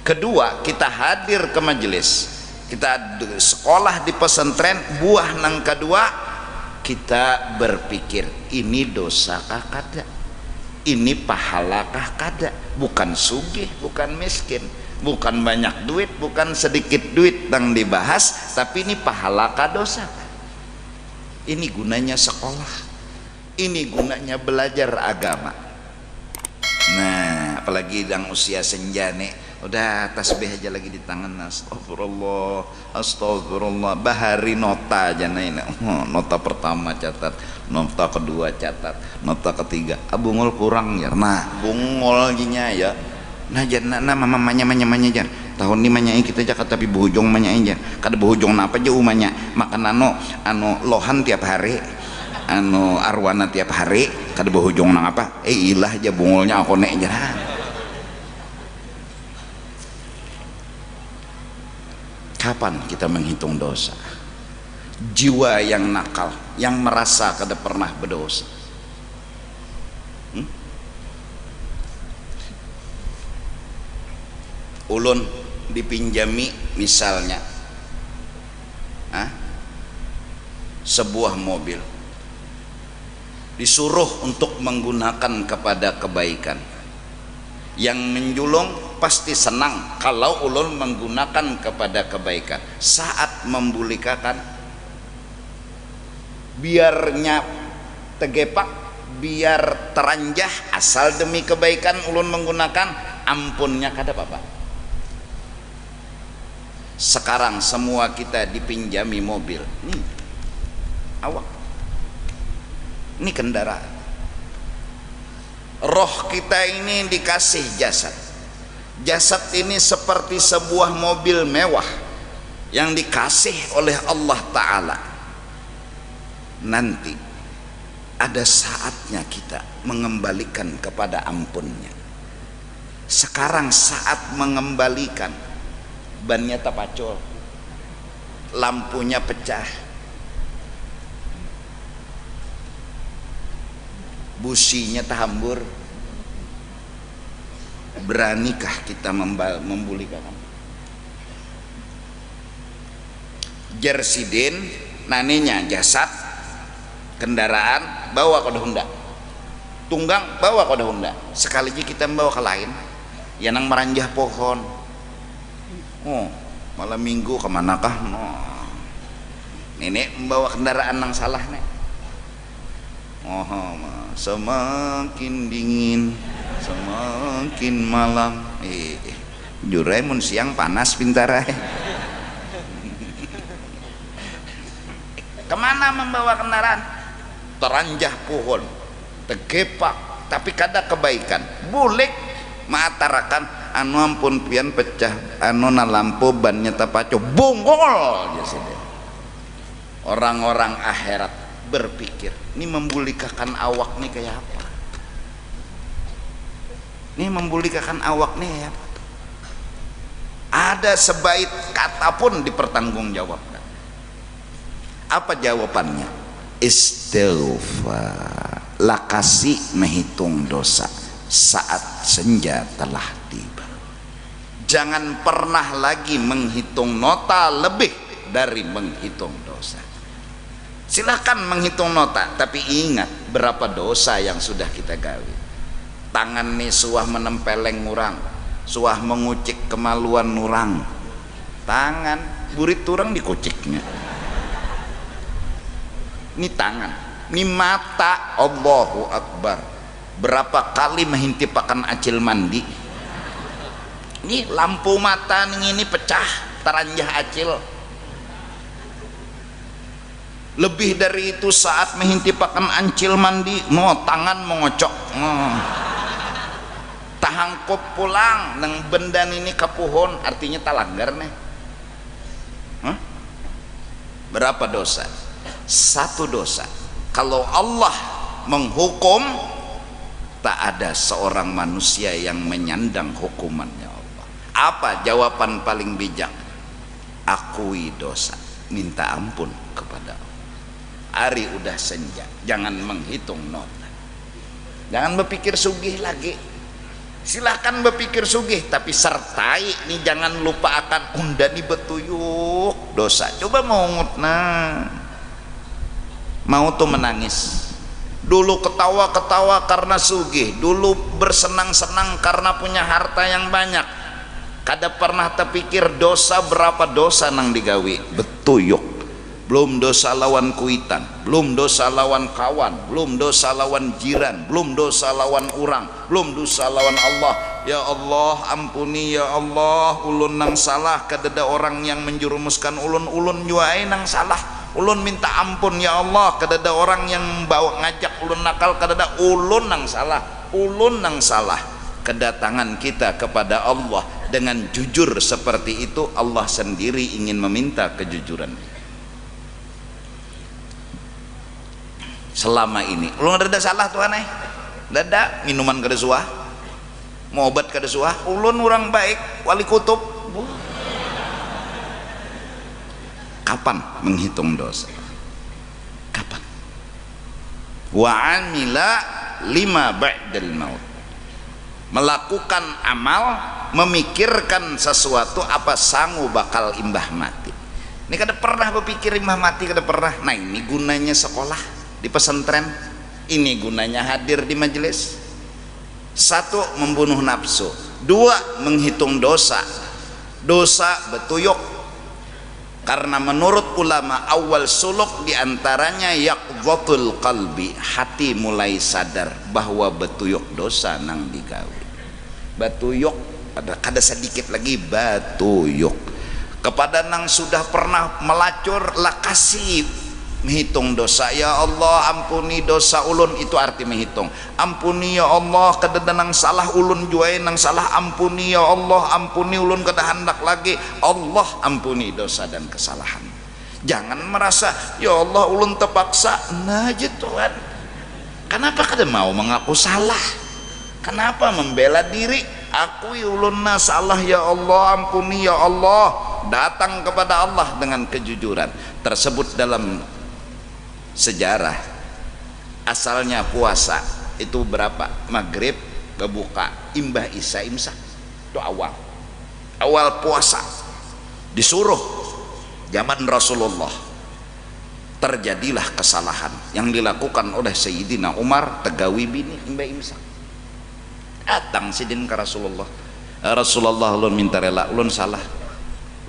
Kedua, kita hadir ke majelis, kita sekolah di pesantren, buah nang kedua kita berpikir ini dosa kah kada, ini pahalakah kada, bukan sugih, bukan miskin, bukan banyak duit, bukan sedikit duit yang dibahas, tapi ini pahalakah dosa. Ini gunanya sekolah, ini gunanya belajar agama. Nah apalagi yang usia senja nih udah tasbih aja lagi di tangan, astagfirullah astagfirullah, bahari nota aja nih. Nota pertama catat, nota kedua catat, nota ketiga bungol kurang ya, nah bungol ginya ya, nah jangan nah mamanya jan tahun ini manyai kita jakat tapi buhujung manyai jan kada buhujung apa aja umanya makan anu lohan tiap hari, anu arwana tiap hari kada buhujung nang apa ilah aja bungolnya aku nek jangan. Kapan kita menghitung dosa? Jiwa yang nakal, yang merasa kada pernah berdosa. Ulun dipinjami misalnya sebuah mobil, disuruh untuk menggunakan kepada kebaikan. Yang menjulung pasti senang kalau ulun menggunakan kepada kebaikan. Saat membulikakan biarnya tegepak, biar teranjah, asal demi kebaikan ulun menggunakan, ampunnya kada apa-apa. Sekarang semua kita dipinjami mobil, nih awak, ini kendaraan. Roh kita ini dikasih jasad. Jasad ini seperti sebuah mobil mewah yang dikasih oleh Allah Ta'ala. Nanti ada saatnya kita mengembalikan kepada ampunnya. Sekarang saat mengembalikan, bannya tapacol, lampunya pecah, businya terhambur, beranikah kita membulikan? Jersidin naninya jasad kendaraan bawa ke Honda, tunggang bawa ke Honda, sekali aja kita membawa ke lain ya nang meranjah pohon. Oh malam minggu kemanakah? Nenek membawa kendaraan nang salah nek. Oh semakin dingin semakin malam, Juraemun siang panas pintar. Kemana membawa kendaraan? Teranjah pohon, tegepak, tapi kada kebaikan. Bulik matarakan anu ampun pian pecah, anu na lampu bannya tapaco bungol. Orang-orang akhirat berpikir, ini membulikakan awak nih kayak apa? Ini membulikakan awak nih ya. Ada sebaik kata pun dipertanggungjawabkan. Apa jawabannya? Istighfar. Lakasi menghitung dosa saat senja telah tiba. Jangan pernah lagi menghitung nota lebih dari menghitung dosa. Silakan menghitung nota, tapi ingat berapa dosa yang sudah kita gawe. Tangan nih suah menempeleng urang, suah mengucik kemaluan urang, tangan burit urang dikuciknya. Ini tangan, ini mata, Allahu Akbar, berapa kali menghintipakan acil mandi. Ini lampu mata ini pecah, teranjah acil. Lebih dari itu saat menghintipakan ancil mandi, tangan mengocok. Tahangkop pulang nang benda ini kapuhon, artinya talanggar nih. Berapa dosa? Satu dosa. Kalau Allah menghukum tak ada seorang manusia yang menyandang hukumannya Allah. Apa jawaban paling bijak? Akui dosa, minta ampun kepada Allah. Hari udah senja, jangan menghitung nota, jangan berpikir sugih lagi. Silahkan berpikir sugih, tapi sertai nih, jangan lupa akan undani betuyuk dosa. Coba mau ngutna, mau tuh menangis. Dulu ketawa-ketawa karena sugih, dulu bersenang-senang karena punya harta yang banyak. Kada pernah terpikir dosa, berapa dosa nang digawi betuyuk. Belum dosa lawan kuitan, belum dosa lawan kawan, belum dosa lawan jiran, belum dosa lawan orang, belum dosa lawan Allah. Ya Allah ampuni ya Allah, ulun nang salah, kadada orang yang menjerumuskan ulun juai nang salah, ulun minta ampun ya Allah. Kadada orang yang bawa ngajak ulun nakal, kadada ulun nang salah. Kedatangan kita kepada Allah dengan jujur seperti itu, Allah sendiri ingin meminta kejujuran. Selama ini ulun ada salah Tuhan, dada minuman kada suah, mau obat kada suah, ulun orang baik, wali kutub. Kapan menghitung dosa? Kapan? Wa amila lima ba'dal maut, melakukan amal, memikirkan sesuatu apa sangu bakal imbah mati. Ini kada pernah berpikir imbah mati, kada pernah. Nah ini gunanya sekolah di pesantren, ini gunanya hadir di majelis. Satu, membunuh nafsu. Dua, menghitung dosa. Dosa betuyuk. Karena menurut ulama awal suluk diantaranya yaqdhatul qalbi, hati mulai sadar bahwa betuyuk dosa nang digawe. Betuyuk ada sedikit lagi betuyuk. Kepada nang sudah pernah melacur lah kasih menghitung dosa. Ya Allah ampuni dosa ulun, itu arti menghitung. Ampuni ya Allah kadada nang salah ulun juai nang salah, ampuni ya Allah, ampuni ulun kada hendak lagi. Allah ampuni dosa dan kesalahan. Jangan merasa ya Allah ulun terpaksa. Nah Tuhan, kenapa kada mau mengaku salah? Kenapa membela diri? Akui ulun na salah ya Allah, ampuni ya Allah. Datang kepada Allah dengan kejujuran. Tersebut dalam sejarah. Asalnya puasa itu berapa? Maghrib, berbuka, imbah isya, imsak. Itu awal puasa. Disuruh zaman Rasulullah, terjadilah kesalahan yang dilakukan oleh Sayyidina Umar, tegawi bini imbah imsak. Datang sidin ke Rasulullah, Rasulullah ulun minta rela, ulun salah,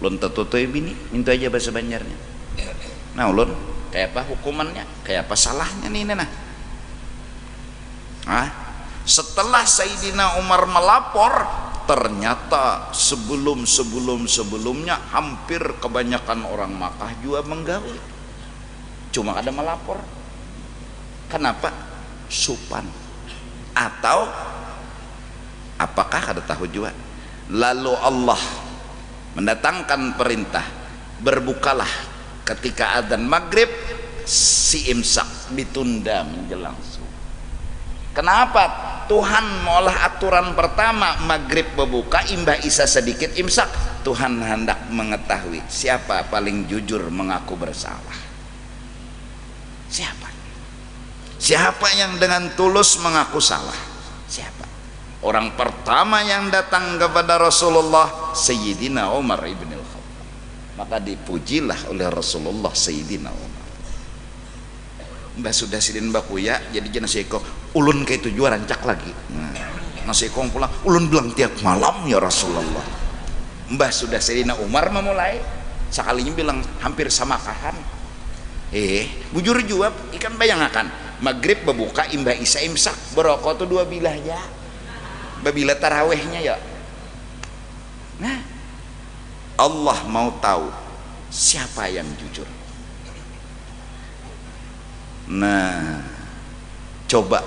ulun tertutup bini, minta aja bahasa Banjarnya. Nah ulun kayak apa hukumannya, kayak apa salahnya nih nah. Setelah Sayyidina Umar melapor, ternyata sebelumnya hampir kebanyakan orang Makkah juga menggaul, cuma ada melapor. Kenapa? Supan atau apakah kada tahu juga. Lalu Allah mendatangkan perintah, berbukalah ketika adzan maghrib, si imsak ditunda menjelang subuh. Kenapa? Tuhan mengolah aturan pertama maghrib berbuka, imbah isya sedikit imsak. Tuhan hendak mengetahui siapa paling jujur mengaku bersalah. Siapa yang dengan tulus mengaku salah? Siapa? Orang pertama yang datang kepada Rasulullah Sayyidina Umar ibn al-Khattab. Maka dipujilah oleh Rasulullah Sayyidina Umar. Mbak sudah sidin bakuya jadi jana seko ulun ke tujuan rancak lagi. Nasi kong pulang ulun bilang tiap malam ya Rasulullah. Mbah sudah Sayyidina Umar memulai sekalinya bilang hampir sama kahan. Bujur jawab ikan bayangkan maghrib berbuka imbah isya imsak berokok tuh dua bilah ya. Babila tarawehnya ya. Nah, Allah mau tahu siapa yang jujur. Nah, coba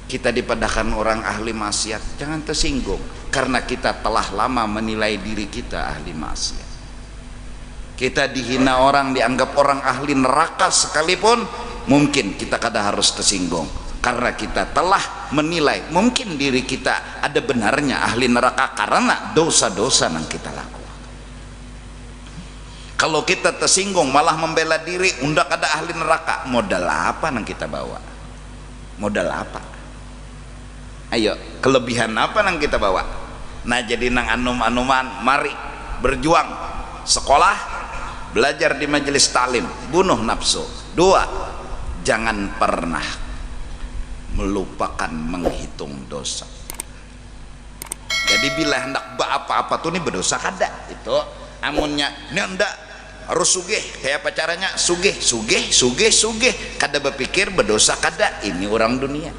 kita dipadahkan orang ahli maksiat, jangan tersinggung karena kita telah lama menilai diri kita ahli maksiat. Kita dihina orang, dianggap orang ahli neraka sekalipun, mungkin kita kadang harus tersinggung karena kita telah menilai mungkin diri kita ada benarnya ahli neraka karena dosa-dosa yang kita lakukan. Kalau kita tersinggung malah membela diri, undak ada ahli neraka, modal apa yang kita bawa? Modal apa? Ayo, kelebihan apa yang kita bawa? Nah, jadi nang anum-anuman, mari berjuang, sekolah, belajar di majelis taklim, bunuh nafsu. 2, jangan pernah melupakan menghitung dosa. Jadi bila hendak apa-apa tuh nih berdosa kada itu amunnya ini hendak harus sugih kayak apa caranya sugih kada berpikir berdosa kada. Ini orang dunia.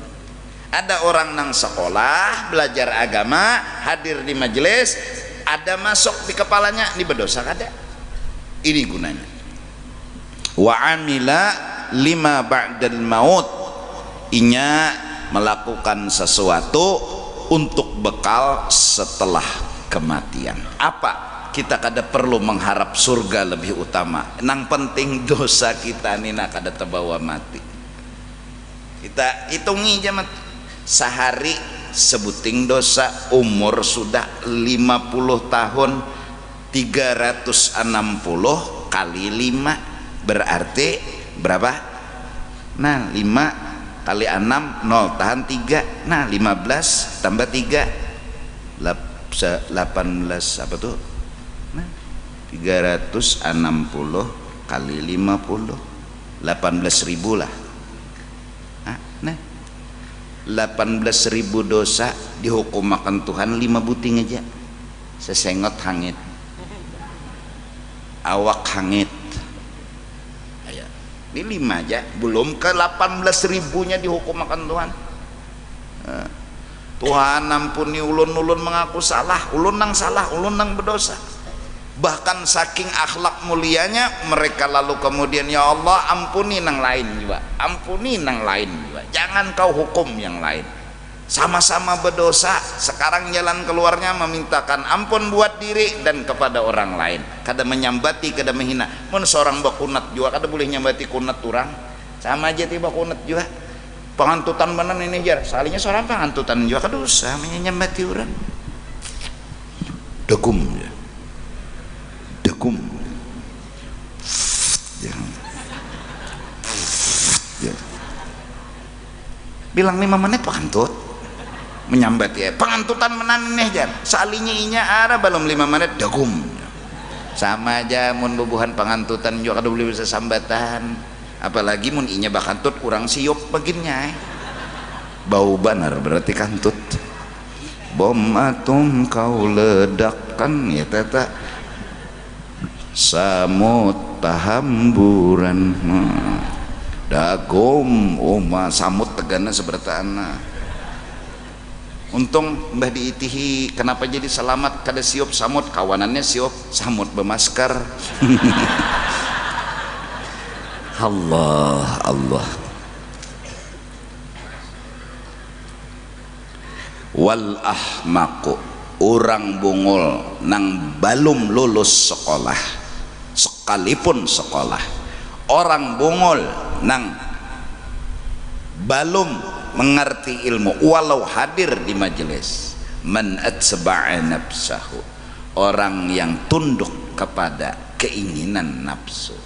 Ada orang nang sekolah belajar agama hadir di majelis ada masuk di kepalanya ini berdosa kada. Ini gunanya wa amila lima ba'dal maut, inya melakukan sesuatu untuk bekal setelah kematian. Apa? Kita kada perlu mengharap surga lebih utama, nang penting dosa kita nih nak kada terbawa mati. Kita hitungi jamat sehari sebuting dosa, umur sudah 50 tahun, 360 kali 5 berarti berapa? Nah 5 kali 6 0 tahan 3, nah 15 tambah 3 18 apa tuh? Nah 360 kali 50 18.000 lah. Nah 18.000 dosa dihukum makan Tuhan 5 buting aja, sesengot hangit, awak hangit. Ini 5 aja, belum ke 18.000-nya dihukum makan Tuhan. Tuhan ampuni ulun mengaku salah, ulun nang berdosa. Bahkan saking akhlak mulianya mereka lalu kemudian ya Allah ampuni nang lain juga, ampuni nang lain juga, jangan kau hukum yang lain. Sama-sama berdosa, sekarang jalan keluarnya memintakan ampun buat diri dan kepada orang lain. Kada menyambati, kada menghina. Mun seorang bakunat juga kada boleh nyambati kunat orang, sama aja tiba kunat juga. Pengantutan benar ini jar, salinya seorang pengantutan juga kada usah menyambati orang. Degum ya. Degum. Ya. Bilang 5 menit pengantut menyambat ya pengantutan menan nih jar salinya inya ada belum 5 menit degum sama aja mun bubuhan pengantutan juga kada boleh bisa sambatan, apalagi mun inya bakantut kurang siup baginnya bau banar berarti kantut. Bom atom kau ledakkan ya tata samut tahamburan dagom oma samut tegana sebertana. Untung mbah diitihi kenapa jadi selamat kada siup samut, kawanannya siup samut bermasker. Allah wal ahmaqu, orang bungul nang belum lulus sekolah sekalipun sekolah, orang bungul nang belum mengerti ilmu walau hadir di majelis, man atsba'a nafsahu, orang yang tunduk kepada keinginan nafsu,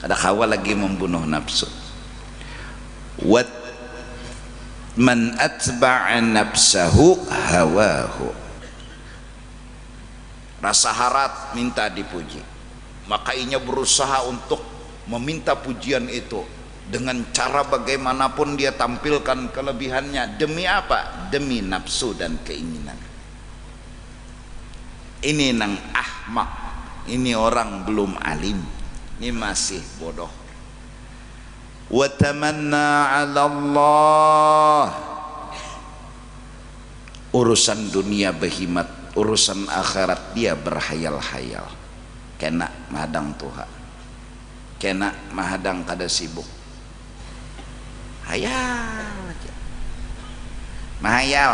kada kawa lagi membunuh nafsu. Wat man atba'a nafsahu hawahu, rasa harat minta dipuji, maka inya berusaha untuk meminta pujian itu dengan cara bagaimanapun dia tampilkan kelebihannya. Demi apa? Demi nafsu dan keinginan. Ini nang ahmak, ini orang belum alim, ini masih bodoh. Wa tamanna 'ala Allah, urusan dunia behimat, urusan akhirat dia berhayal-hayal. Kena mahadang Tuhan, kena mahadang kada sibuk, hayal aja, mahayal.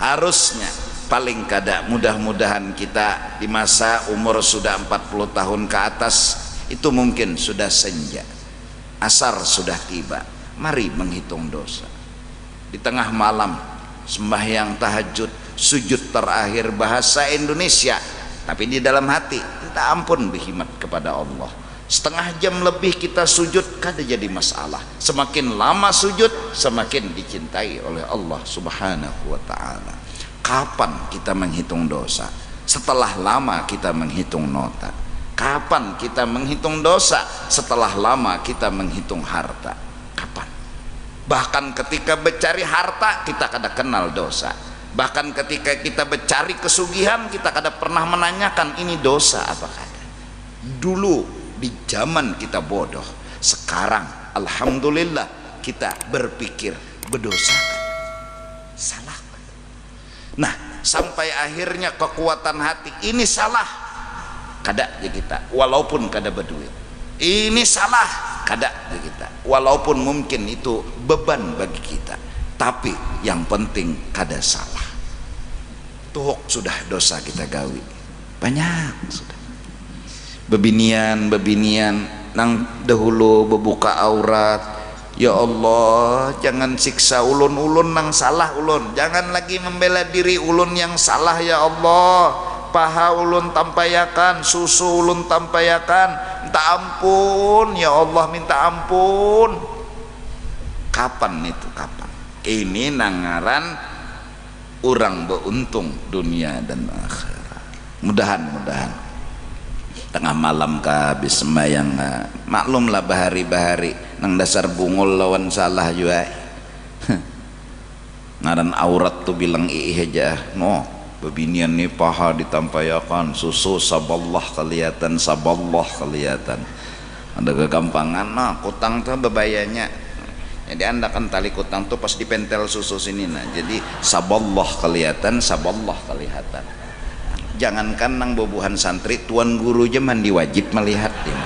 Harusnya paling kada, mudah-mudahan kita di masa umur sudah 40 tahun ke atas itu mungkin sudah senja, asar sudah tiba, mari menghitung dosa. di tengah malam sembahyang tahajud, sujud terakhir bahasa Indonesia, tapi di dalam hati minta ampun berkhidmat kepada Allah. Setengah jam lebih kita sujud, kada jadi masalah. Semakin lama sujud, semakin dicintai oleh Allah Subhanahu wa ta'ala. Kapan kita menghitung dosa? Setelah lama kita menghitung nota. Kapan kita menghitung dosa? Setelah lama kita menghitung harta. Kapan? Bahkan ketika mencari harta, kita kada kenal dosa. Bahkan ketika kita mencari kesugihan, kita kada pernah menanyakan ini dosa apa kada. Dulu di zaman kita bodoh, sekarang alhamdulillah kita berpikir berdosa, salah. Nah, sampai akhirnya kekuatan hati ini salah, kada ya kita, walaupun kada berduit. Ini salah, kada ya kita, walaupun mungkin itu beban bagi kita. Tapi yang penting kada salah. Tuhuk sudah dosa kita gawi banyak sudah. Bebinian nang dahulu bebuka aurat, ya Allah jangan siksa ulun nang salah ulun, jangan lagi membela diri ulun yang salah ya Allah, paha ulun tampayakan, susu ulun tampayakan, minta ampun ya Allah, minta ampun. Kapan itu, kapan? Ini nangaran orang beruntung dunia dan akhirat. Mudahan tengah malam ka habis sembahyang, maklum lah bahari nang dasar bungul lawan salah juga. Ngaran aurat tuh bilang aja, no bebinian nih paha ditampayakan, susu saballah kelihatan, ada kegampangan. Nah kutang tuh bebayanya, jadi anda kan tali kutang tuh pas dipentel susu sini, nah jadi saballah kelihatan. Jangankan nang bobuhan santri, tuan guru aja mandi wajib melihat ya.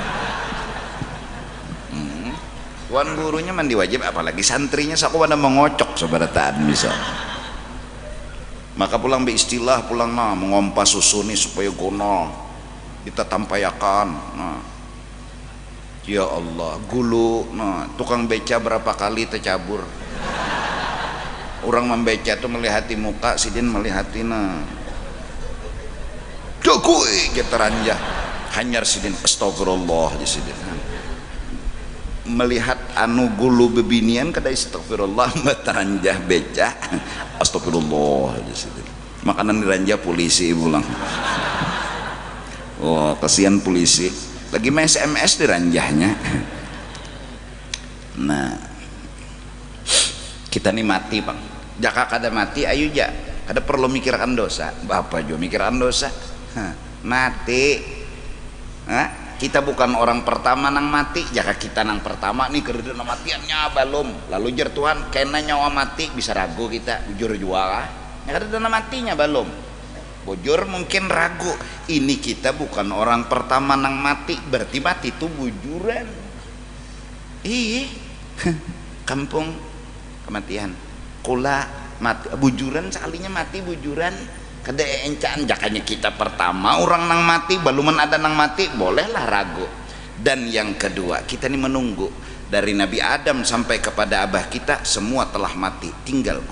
Tuan gurunya mandi wajib, apalagi santrinya saku pada mengocok sebarataan bisa. Maka pulang beristilah, pulang mengompas susu nih supaya gono kita tampayakan. Nah, ya Allah, gulu, tukang beca berapa kali tercabur. Orang membeca tuh melihati muka, sidin melihati Dogui getaranja hanyar sidin astagfirullah di sidin. Melihat anu gulu bebinian kada astagfirullah, bataranja beca astagfirullah di sidin. Makanan diranja polisi pulang. Oh, kasihan polisi. Lagi main SMS diranjahnya. Nah, kita nih mati, Bang. Jaka kada mati ayo ja. Kada perlu mikirkan dosa. Bapak juga mikirkan dosa. Mati, kita bukan orang pertama nang mati, jaka kita nang pertama nih kerja matiannya belum, lalu jer Tuhan kena nyawa mati bisa ragu kita bujur jual kerja matinya belum, bujur mungkin ragu, ini kita bukan orang pertama nang mati, berarti mati itu bujuran. Kampung kematian kula mati bujuran, sekalinya mati bujuran. Kada encaan jakanya kita pertama orang nang mati, baluman ada nang mati, bolehlah ragu. Dan yang kedua, kita ini menunggu dari Nabi Adam sampai kepada abah kita semua telah mati, tinggal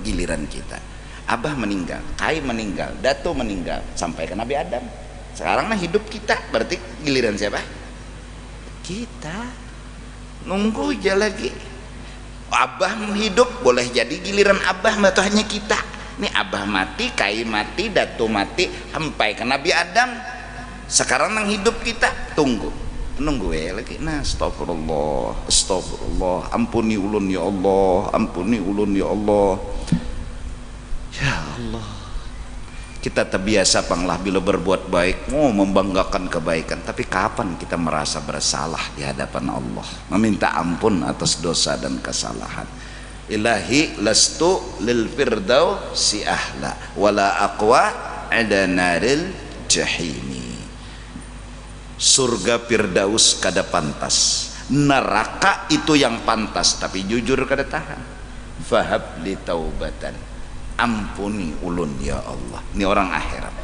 giliran kita. Abah meninggal, Kai meninggal, Dato meninggal, sampai ke Nabi Adam. Sekarang hidup kita, berarti giliran siapa? Kita. Nunggu aja lagi. Abah hidup, boleh jadi giliran abah, atau hanya kita. Ini abah mati, Kai mati, Dato mati, sampai ke Nabi Adam. Sekarang nang hidup kita nunggu lagi. Nah, astagfirullah, ampuni ulun ya Allah, ampuni ulun ya Allah. Ya Allah, kita terbiasa panglah bila berbuat baik, membanggakan kebaikan, tapi kapan kita merasa bersalah di hadapan Allah, meminta ampun atas dosa dan kesalahan. Ilahi lastu lil firdausi ahla wala aqwa ada naril jahimi. Surga firdaus kada pantas, neraka itu yang pantas, tapi jujur kada tahan. Fahab li taubatan, ampuni ulun ya Allah. Ini orang akhirat,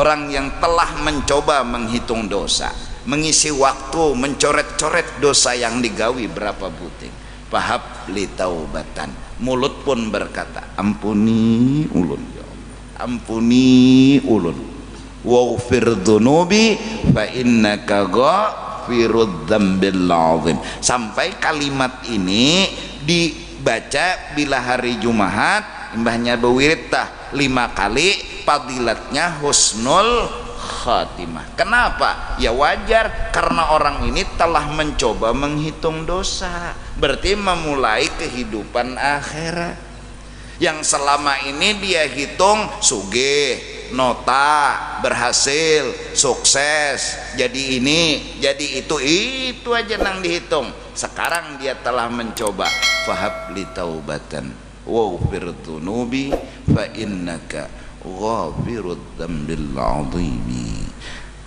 orang yang telah mencoba menghitung dosa, mengisi waktu mencoret-coret dosa yang digawi berapa buting. fahab li taubatan. Mulut pun berkata, ampuni ulun ya Allah, ampuni ulun, waghfir dzunubi fa innaka ghafirudz dzambil azim. Sampai kalimat ini dibaca bila hari Jumat, imbahnya berwirid 5 kali, fadilatnya husnul khatimah. Kenapa? Ya wajar, karena orang ini telah mencoba menghitung dosa, berarti memulai kehidupan akhirat yang selama ini dia hitung sugih, nota, berhasil, sukses, jadi ini, jadi itu aja nang dihitung. Sekarang dia telah mencoba, fahab li taubatan waghfir dzunubi fa innaka ghafirudz dzambil azim.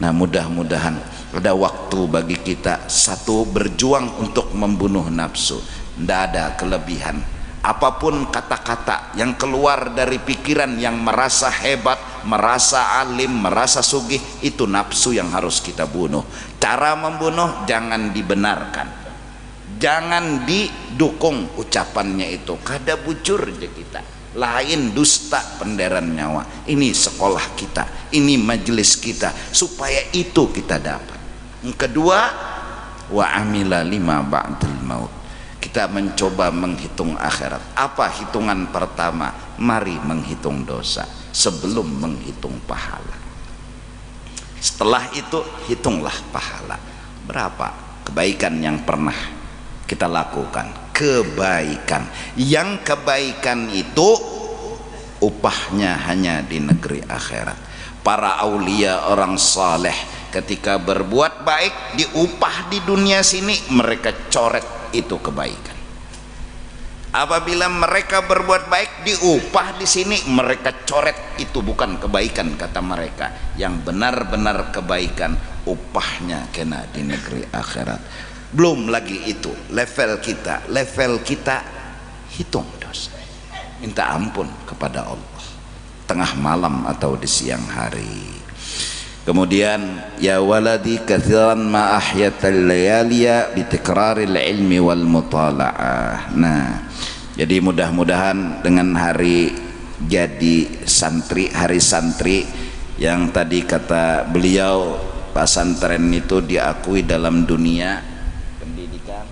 Nah, mudah-mudahan ada waktu bagi kita satu berjuang untuk membunuh nafsu. Tidak ada kelebihan apapun kata-kata yang keluar dari pikiran yang merasa hebat, merasa alim, merasa sugih, itu nafsu yang harus kita bunuh. Cara membunuh jangan dibenarkan, jangan didukung ucapannya itu, kada bujur aja kita, lain dusta penderan nyawa. Ini sekolah kita, ini majelis kita, supaya itu kita dapat. Yang kedua, wa amila lima ba'dal maut. Kita mencoba menghitung akhirat. Apa hitungan pertama? Mari menghitung dosa sebelum menghitung pahala. Setelah itu hitunglah pahala. Berapa kebaikan yang pernah kita lakukan? Kebaikan. Yang kebaikan itu upahnya hanya di negeri akhirat. Para aulia, orang saleh, ketika berbuat baik diupah di dunia sini, mereka coret itu kebaikan. Apabila mereka berbuat baik diupah di sini, mereka coret itu bukan kebaikan, kata mereka. Yang benar-benar kebaikan upahnya kena di negeri akhirat. Belum lagi itu level kita hitung dosa, minta ampun kepada Allah tengah malam atau di siang hari. Kemudian ya waladi katsiran ma ahyatal layaliya bi tikraril ilmi wal mutala'ah. Nah, jadi mudah-mudahan dengan hari jadi santri, hari santri yang tadi kata beliau pesantren itu diakui dalam dunia pendidikan,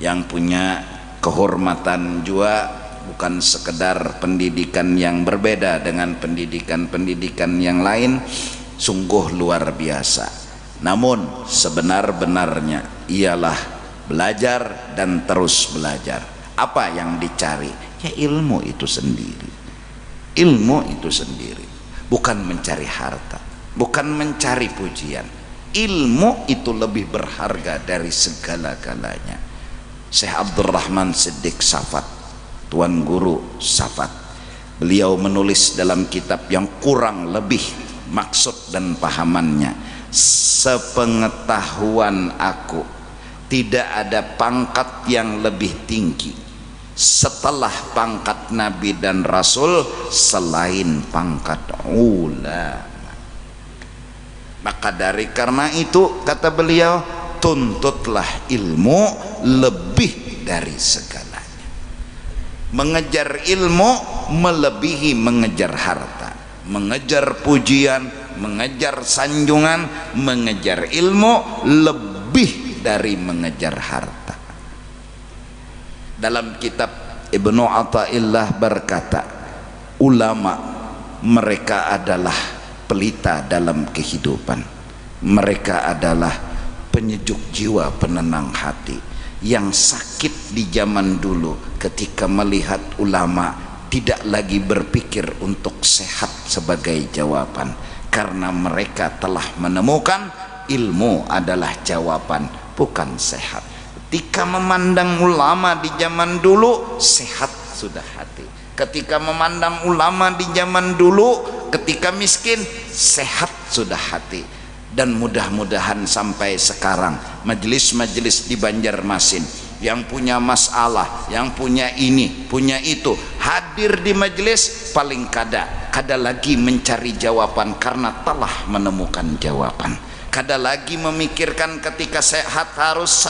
yang punya kehormatan juga, bukan sekedar pendidikan yang berbeda dengan pendidikan-pendidikan yang lain, sungguh luar biasa. Namun sebenar-benarnya ialah belajar dan terus belajar. Apa yang dicari? Ya ilmu itu sendiri. Ilmu itu sendiri, bukan mencari harta, bukan mencari pujian. Ilmu itu lebih berharga dari segala-galanya. Syekh Abdurrahman Siddiq Safat, Tuan Guru Safat, beliau menulis dalam kitab yang kurang lebih maksud dan pahamannya, sepengetahuan aku tidak ada pangkat yang lebih tinggi setelah pangkat Nabi dan Rasul selain pangkat ulama. Maka dari karena itu kata beliau, tuntutlah ilmu lebih dari segalanya. Mengejar ilmu melebihi mengejar harta, mengejar pujian, mengejar sanjungan. Mengejar ilmu lebih dari mengejar harta. Dalam kitab Ibnu Athaillah berkata, ulama mereka adalah pelita dalam kehidupan, mereka adalah penyejuk jiwa, penenang hati. Yang sakit di zaman dulu ketika melihat ulama tidak lagi berpikir untuk sehat sebagai jawaban, karena mereka telah menemukan ilmu adalah jawaban, bukan sehat. Ketika memandang ulama di zaman dulu, sehat sudah hati. Ketika memandang ulama di zaman dulu, ketika miskin, sehat sudah hati. Dan mudah-mudahan sampai sekarang majelis-majelis di Banjarmasin yang punya masalah, yang punya ini, punya itu, hadir di majelis, paling kada lagi mencari jawaban karena telah menemukan jawaban. Kada lagi memikirkan ketika sehat harus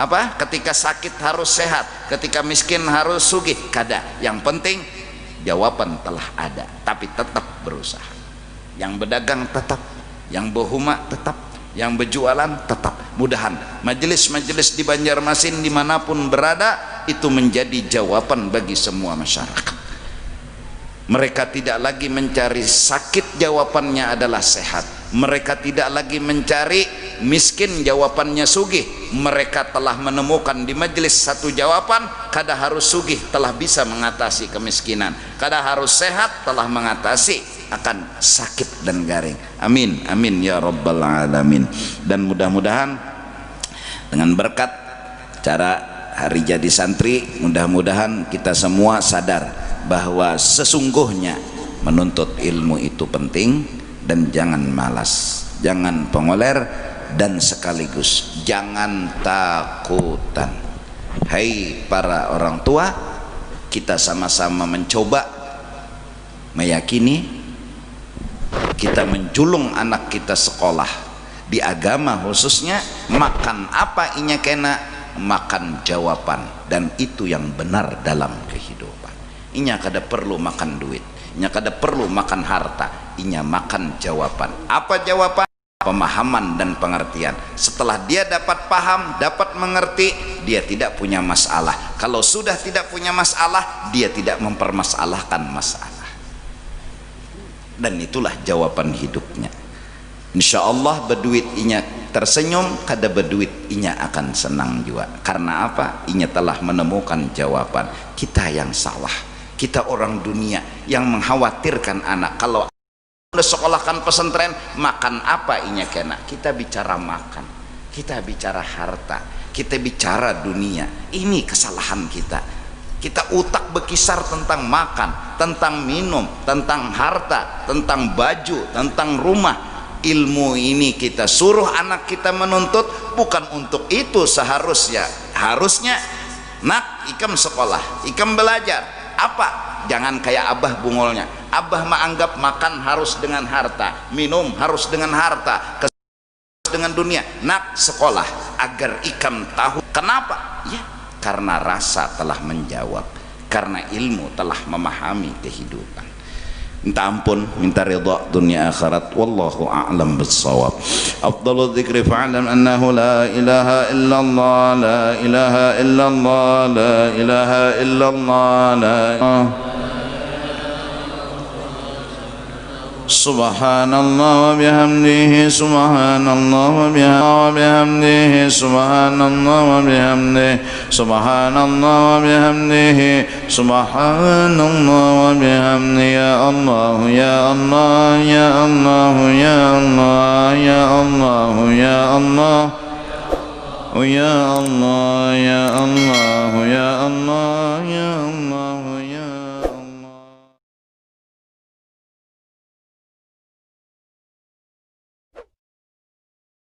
Apa? Ketika sakit harus sehat, ketika miskin harus sugih. Kada. Yang penting jawaban telah ada, tapi tetap berusaha. Yang berdagang tetap, yang berhuma tetap, yang berjualan tetap. Mudahan majelis-majelis di Banjarmasin dimanapun berada itu menjadi jawaban bagi semua masyarakat. Mereka tidak lagi mencari sakit, jawabannya adalah sehat. Mereka tidak lagi mencari miskin, jawabannya sugih. Mereka telah menemukan di majelis satu jawaban, kada harus sugih telah bisa mengatasi kemiskinan, kada harus sehat telah mengatasi akan sakit dan garing. Amin, amin ya rabbal alamin. Dan mudah-mudahan dengan berkat cara hari jadi santri, mudah-mudahan kita semua sadar bahwa sesungguhnya menuntut ilmu itu penting, dan jangan malas, jangan pengoler, dan sekaligus jangan takutan. Hai para orang tua, kita sama-sama mencoba meyakini, kita menjulung anak kita sekolah di agama khususnya, makan apa inya kena, makan jawaban, dan itu yang benar dalam kehidupan. Inya kada perlu makan duit, inya kada perlu makan harta, inya makan jawaban. Apa jawaban? Pemahaman dan pengertian. Setelah dia dapat paham, dapat mengerti, dia tidak punya masalah. Kalau sudah tidak punya masalah, dia tidak mempermasalahkan masalah. Dan itulah jawaban hidupnya. Insya Allah berduit inya tersenyum, kada berduit inya akan senang juga. Karena apa? Inya telah menemukan jawaban. Kita yang salah, kita orang dunia yang mengkhawatirkan anak. Kalau udah sekolahkan pesantren, makan apa inya kena. Kita bicara makan, kita bicara harta, kita bicara dunia. Ini kesalahan kita. Kita utak berkisar tentang makan, tentang minum, tentang harta, tentang baju, tentang rumah. Ilmu ini kita suruh anak kita menuntut, bukan untuk itu seharusnya. Harusnya nak ikam sekolah, ikam belajar. Apa? Jangan kayak abah bungolnya. Abah menganggap makan harus dengan harta, minum harus dengan harta, dengan dunia. Nak sekolah agar ikam tahu. Kenapa? Ya, karena rasa telah menjawab, karena ilmu telah memahami kehidupan. Minta ampun, minta ridha dunia akhirat. Wallahu a'lam bissawab. Afdalul dzikri fa'lam annahu la ilaha illallah, la ilaha illallah, la ilaha illallah, la Subhanallah wa bihamdihi, subhanallah wa bihamdihi, subhanallah wa bihamdihi, subhanallah wa bihamdihi, subhanallah wa bihamdihi. Ya Allah, ya Allah, ya Allah, ya Allah, ya Allah, ya Allah, ya Allah, ya Allah, ya Allah.